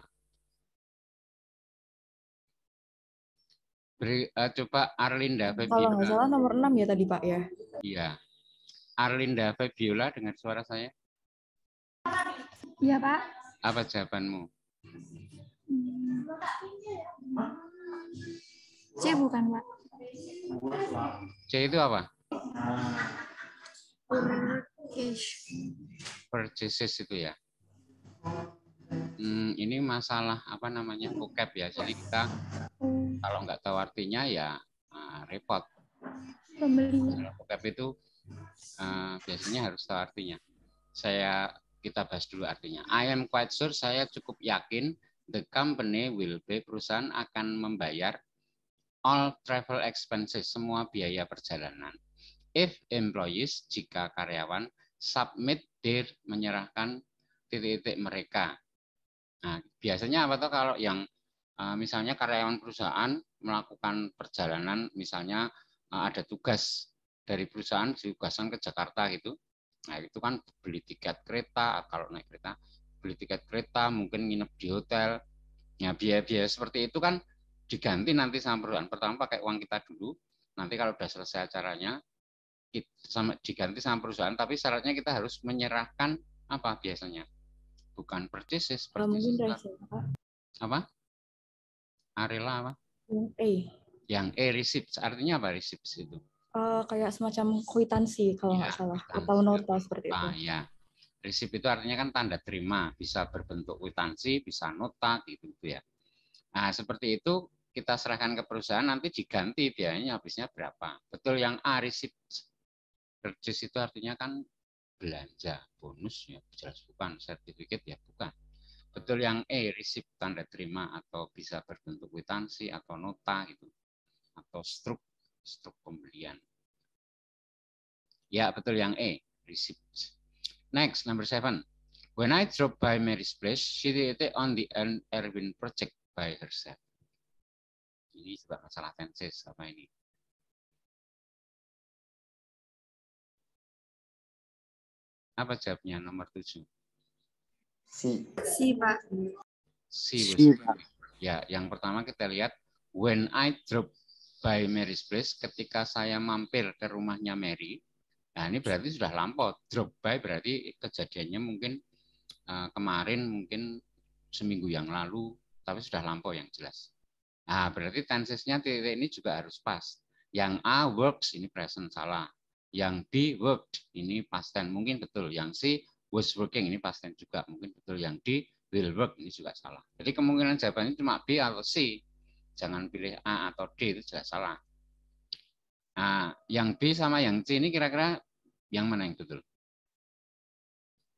[SPEAKER 1] Coba Arlinda
[SPEAKER 5] Kalau
[SPEAKER 1] Febiola.
[SPEAKER 5] nggak salah nomor 6 ya tadi Pak ya?
[SPEAKER 1] Iya. Arlinda Febiola dengar suara saya?
[SPEAKER 3] Iya Pak.
[SPEAKER 1] Apa jawabanmu?
[SPEAKER 3] C bukan Pak.
[SPEAKER 1] C itu apa? Purchases itu ya. Ini masalah apa namanya vocab ya. Jadi kita kalau nggak tahu artinya ya repot.
[SPEAKER 3] Pembelian.
[SPEAKER 1] Vocab itu biasanya harus tahu artinya. Kita bahas dulu artinya. I am quite sure, saya cukup yakin the company will pay, perusahaan akan membayar all travel expenses, semua biaya perjalanan. If employees, jika karyawan submit their, menyerahkan titik-titik mereka. Nah, biasanya apa tuh kalau yang misalnya karyawan perusahaan melakukan perjalanan, misalnya ada tugas dari perusahaan, tugasan ke Jakarta gitu. Nah, itu kan beli tiket kereta, kalau naik kereta, beli tiket kereta, mungkin nginep di hotel. Nah, biaya-biaya seperti itu kan diganti nanti sama perusahaan. Pertama pakai uang kita dulu, nanti kalau sudah selesai acaranya, diganti sama perusahaan, tapi syaratnya kita harus menyerahkan apa biasanya? Bukan purchases,
[SPEAKER 5] Mungkin receipt, Pak.
[SPEAKER 1] apa? Arela apa?
[SPEAKER 5] Yang E.
[SPEAKER 1] Yang receipts, artinya apa receipts itu?
[SPEAKER 5] Kayak semacam kwitansi kalau nggak salah, atau nota seperti itu.
[SPEAKER 1] Ya, resip itu artinya kan tanda terima, bisa berbentuk kwitansi, bisa nota gitu ya. Nah, seperti itu kita serahkan ke perusahaan, nanti diganti biayanya habisnya berapa. Betul yang A, resip. Purchase itu artinya kan belanja, bonus ya, jelas bukan, sertifikat ya bukan. Betul yang E, resip, tanda terima atau bisa berbentuk kwitansi atau nota gitu. Atau struk pembelian. Ya, betul yang E, receipt. Next, number 7. When I drove by Mary's place, she did it on the Erwin project by herself. Ini juga masalah tenses apa ini? Apa jawabnya nomor 7?
[SPEAKER 3] Si Pak.
[SPEAKER 1] Si, Pak. Ya, yang pertama kita lihat when I drove by Mary's place, ketika saya mampir ke rumahnya Mary. Nah, ini berarti sudah lampau. Drop by berarti kejadiannya mungkin kemarin, mungkin seminggu yang lalu, tapi sudah lampau yang jelas. Nah, berarti tensesnya titik ini juga harus pas. Yang A, works, ini present, salah. Yang B worked, ini past tense, mungkin betul. Yang C was working, ini past tense juga, mungkin betul. Yang D will work, ini juga salah. Jadi kemungkinan jawabannya cuma B atau C. Jangan pilih A atau D, itu jelas salah. Nah, yang B sama yang C ini kira-kira yang mana yang betul?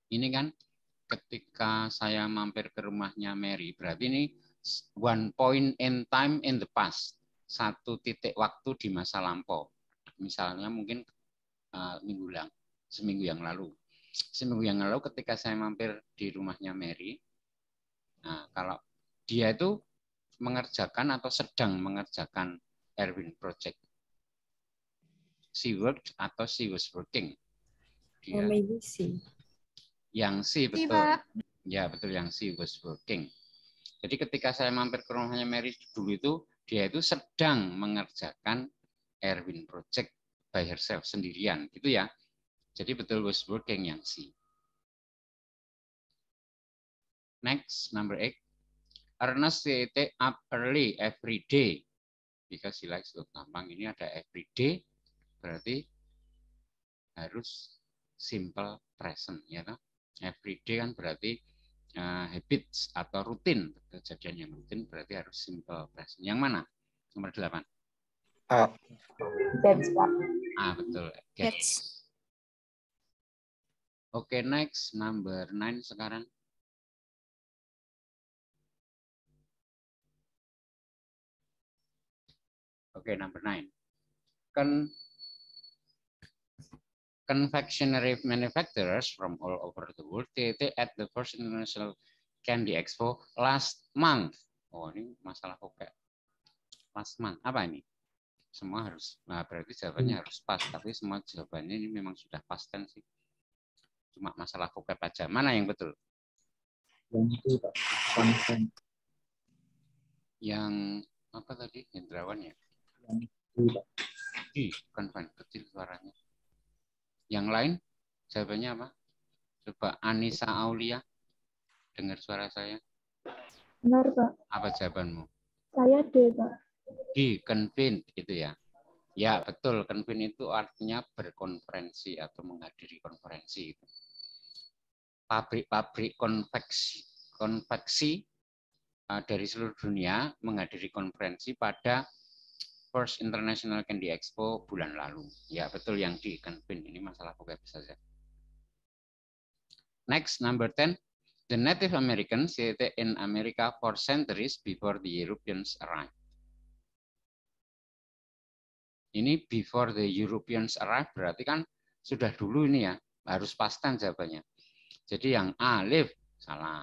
[SPEAKER 1] Ini kan ketika saya mampir ke rumahnya Mary, berarti ini one point in time in the past. Satu titik waktu di masa lampau. Misalnya mungkin seminggu yang lalu. Seminggu yang lalu ketika saya mampir di rumahnya Mary, nah, kalau dia itu mengerjakan atau sedang mengerjakan Erwin Project. She worked atau she was working. Dia.
[SPEAKER 5] Maybe C.
[SPEAKER 1] Yang C betul. Ya betul, yang C was working. Jadi ketika saya mampir ke rumahnya Mary dulu itu, dia itu sedang mengerjakan Erwin Project by herself, sendirian, gitu ya. Jadi betul was working yang C. Next, number 8. Ernest stay up early every day because he likes to gampang. Ini ada every day, berarti harus simple present, ya kan? Every day kan berarti habits atau rutin, kejadian yang rutin berarti harus simple present. Yang mana? Nomor 8.
[SPEAKER 5] Gets, Pak.
[SPEAKER 1] Betul. Gets. Oke, next number 9 sekarang. Oke, number 9. Confectionery manufacturers from all over the world at the first International Candy Expo last month. Oh, ini masalah vocab. Last month. Apa ini? Semua harus, nah berarti jawabannya harus pas, tapi semua jawabannya ini memang sudah past tense sih. Cuma masalah vocab aja. Mana yang betul? Yang apa tadi? Hendrawan ya? Confine, kecil suaranya. Yang lain jawabannya apa? Coba Anissa Aulia, dengar suara saya.
[SPEAKER 3] Benar, Pak.
[SPEAKER 1] Apa jawabanmu?
[SPEAKER 3] Saya D, Pak.
[SPEAKER 1] D, convene itu ya. Ya betul, convene itu artinya berkonferensi atau menghadiri konferensi. Pabrik-pabrik konveksi dari seluruh dunia menghadiri konferensi pada First International Candy Expo bulan lalu. Ya betul, yang di convene, ini masalah vocab saja. Next, number 10. The Native Americans stayed in America for centuries before the Europeans arrived. Ini before the Europeans arrived berarti kan sudah dulu ini ya, harus past tense jawabannya. Jadi yang A, live, salah.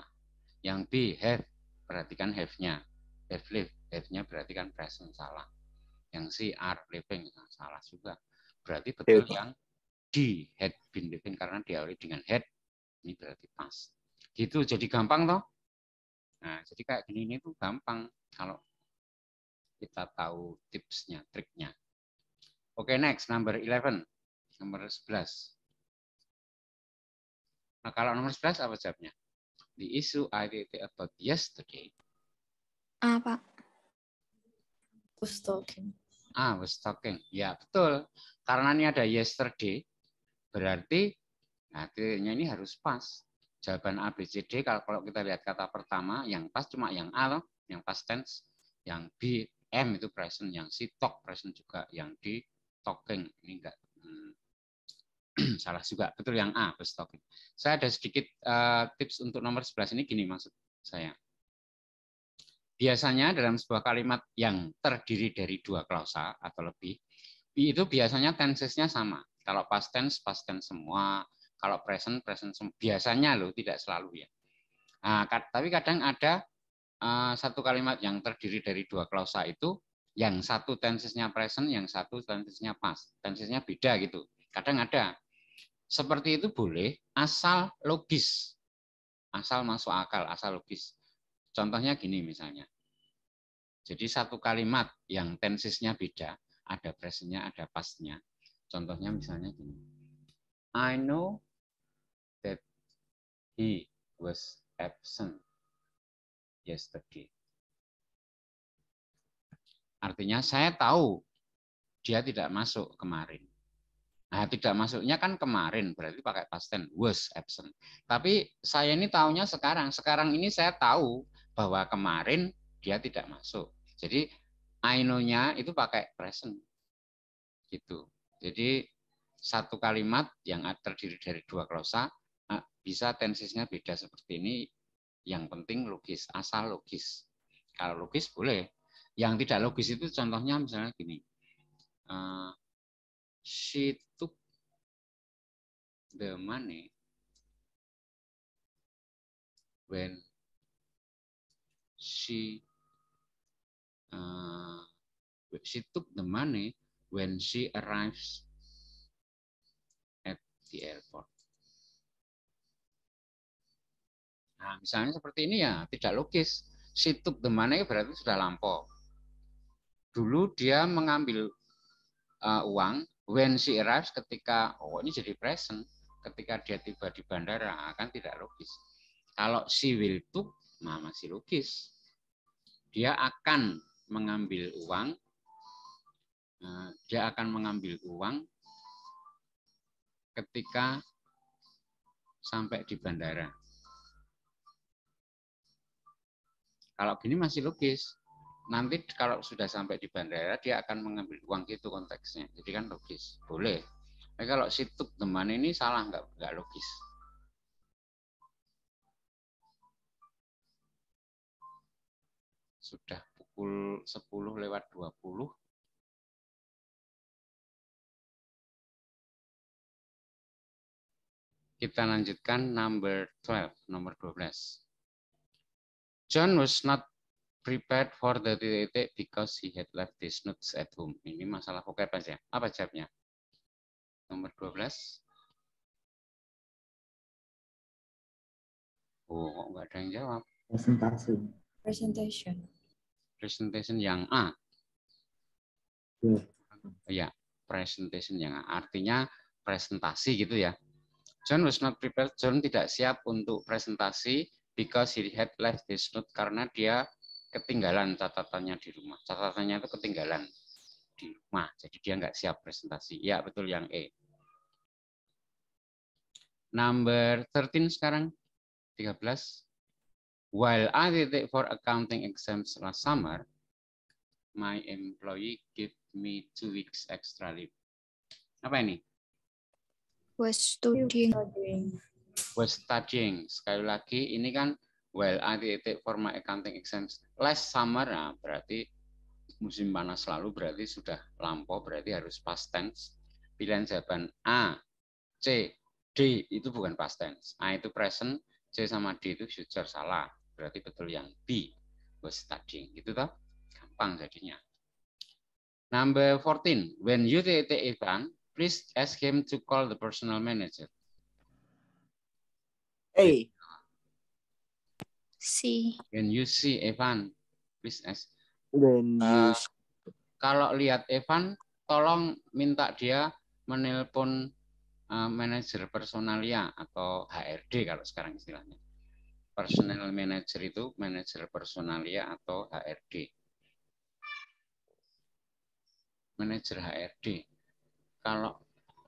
[SPEAKER 1] Yang B, have, berarti kan have-nya. Have lived, have-nya berarti kan present, salah. Yang C, are living, salah juga. Berarti betul yang D, had been living, karena diawali dengan had, ini berarti pas. Gitu, jadi gampang toh? Nah, jadi kayak gini ini tuh gampang kalau kita tahu tipsnya, triknya. Oke, next, number 11. Nomor 11. Nah, kalau nomor 11 apa jawabnya? The issue I did about yesterday.
[SPEAKER 3] Pak.
[SPEAKER 5] Was talking.
[SPEAKER 1] Was talking. Ya, betul. Karena ini ada yesterday, berarti artinya ini harus pas. Jawaban A, B, C, D, kalau kita lihat kata pertama, yang pas cuma yang A, loh, yang past tense. Yang B, M itu present. Yang C, talk, present juga. Yang D, talking. Ini enggak. Salah juga. Betul yang A, was talking. Saya ada sedikit tips untuk nomor 11 ini, gini maksud saya. Biasanya dalam sebuah kalimat yang terdiri dari dua klausa atau lebih, itu biasanya tensesnya sama. Kalau past tense semua. Kalau present semua. Biasanya loh, tidak selalu ya. Nah, tapi kadang ada satu kalimat yang terdiri dari dua klausa itu, yang satu tensesnya present, yang satu tensesnya past. Tensesnya beda gitu. Kadang ada. Seperti itu boleh, asal logis. Asal masuk akal, asal logis. Contohnya gini misalnya. Jadi satu kalimat yang tensesnya beda, ada presentnya, ada pastnya. Contohnya misalnya gini. I know that he was absent yesterday. Artinya saya tahu dia tidak masuk kemarin. Nah, tidak masuknya kan kemarin, berarti pakai past tense, was absent. Tapi saya ini tahunya sekarang. Sekarang ini saya tahu bahwa kemarin dia tidak masuk. Jadi I know-nya itu pakai present. Gitu. Jadi satu kalimat yang terdiri dari dua klausa bisa tensesnya beda seperti ini. Yang penting logis, asal logis. Kalau logis boleh. Yang tidak logis itu contohnya misalnya gini. She took the money when she took the money when she arrives at the airport. Nah, misalnya seperti ini ya tidak logis. She took the money berarti sudah lampau. Dulu dia mengambil uang when she arrives ketika ini jadi present ketika dia tiba di bandara akan tidak logis. Kalau she will took masih logis. Dia akan mengambil uang. Dia akan mengambil uang ketika sampai di bandara. Kalau gini masih logis. Nanti kalau sudah sampai di bandara, dia akan mengambil uang gitu konteksnya. Jadi kan logis. Boleh. Tapi kalau si took the money ini salah, nggak logis. Sudah pukul 10:20. Kita lanjutkan nomor 12. John was not prepared for the titik because he had left his notes at home. Ini masalah vocab aja. Apa jawabnya? Nomor 12. Oh, kok nggak ada yang jawab?
[SPEAKER 2] Presentasi.
[SPEAKER 5] Presentation.
[SPEAKER 1] Presentation yang A.
[SPEAKER 2] Ya.
[SPEAKER 1] Ya, presentation yang A. Artinya presentasi gitu ya. John was not prepared. John tidak siap untuk presentasi because he had left his note karena dia ketinggalan catatannya di rumah. Catatannya itu ketinggalan di rumah. Jadi dia nggak siap presentasi. Ya, betul yang E. Number 13 sekarang. 13. While I did for accounting exams last summer, my employee gave me 2 weeks extra leave. Apa ini?
[SPEAKER 3] Was studying.
[SPEAKER 1] Was studying. Sekali lagi, ini kan while I did for my accounting exams last summer, nah berarti musim panas lalu berarti sudah lampau, berarti harus past tense. Pilihan jawaban A, C, D itu bukan past tense. A itu present, C sama D itu future, salah. Berarti betul yang B, was studying. Gitu toh? Gampang jadinya. Number 14. When you take Ivan, please ask him to call the personal manager.
[SPEAKER 6] A.
[SPEAKER 3] C.
[SPEAKER 1] When you see Evan, please ask.
[SPEAKER 6] When you
[SPEAKER 1] Kalau lihat Evan, tolong minta dia menelpon manajer personalia atau HRD kalau sekarang istilahnya. Personal manager itu manajer personalia atau HRD. Manajer HRD. Kalau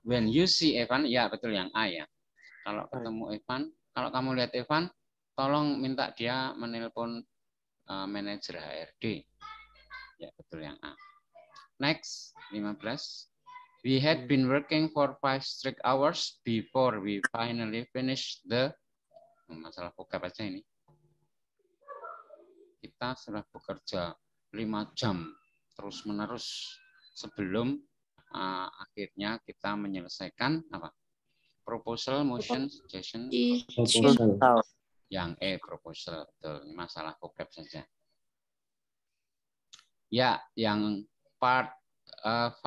[SPEAKER 1] when you see Evan, ya betul yang A ya. Kalau ketemu Evan, kalau kamu lihat Evan, tolong minta dia menelpon manajer HRD. Ya, betul yang A. Next, 15. We had been working for 5 strict hours before we finally finished the masalah vocab aja ini. Kita sudah bekerja 5 jam terus-menerus sebelum akhirnya kita menyelesaikan apa? Proposal, motion, suggestion.
[SPEAKER 2] Proposal.
[SPEAKER 1] Yang E, proposal. Betul. Ini masalah vocab saja. Ya, yang part 5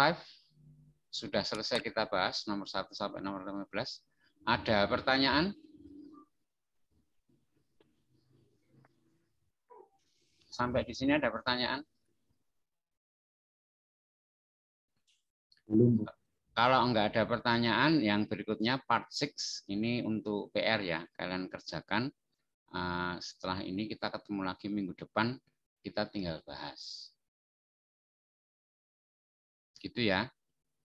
[SPEAKER 1] sudah selesai kita bahas, nomor 1 sampai nomor 15. Ada pertanyaan? Sampai di sini ada pertanyaan?
[SPEAKER 2] Belum.
[SPEAKER 1] Kalau enggak ada pertanyaan, yang berikutnya part 6 ini untuk PR ya, kalian kerjakan. Setelah ini kita ketemu lagi minggu depan, kita tinggal bahas. Gitu ya.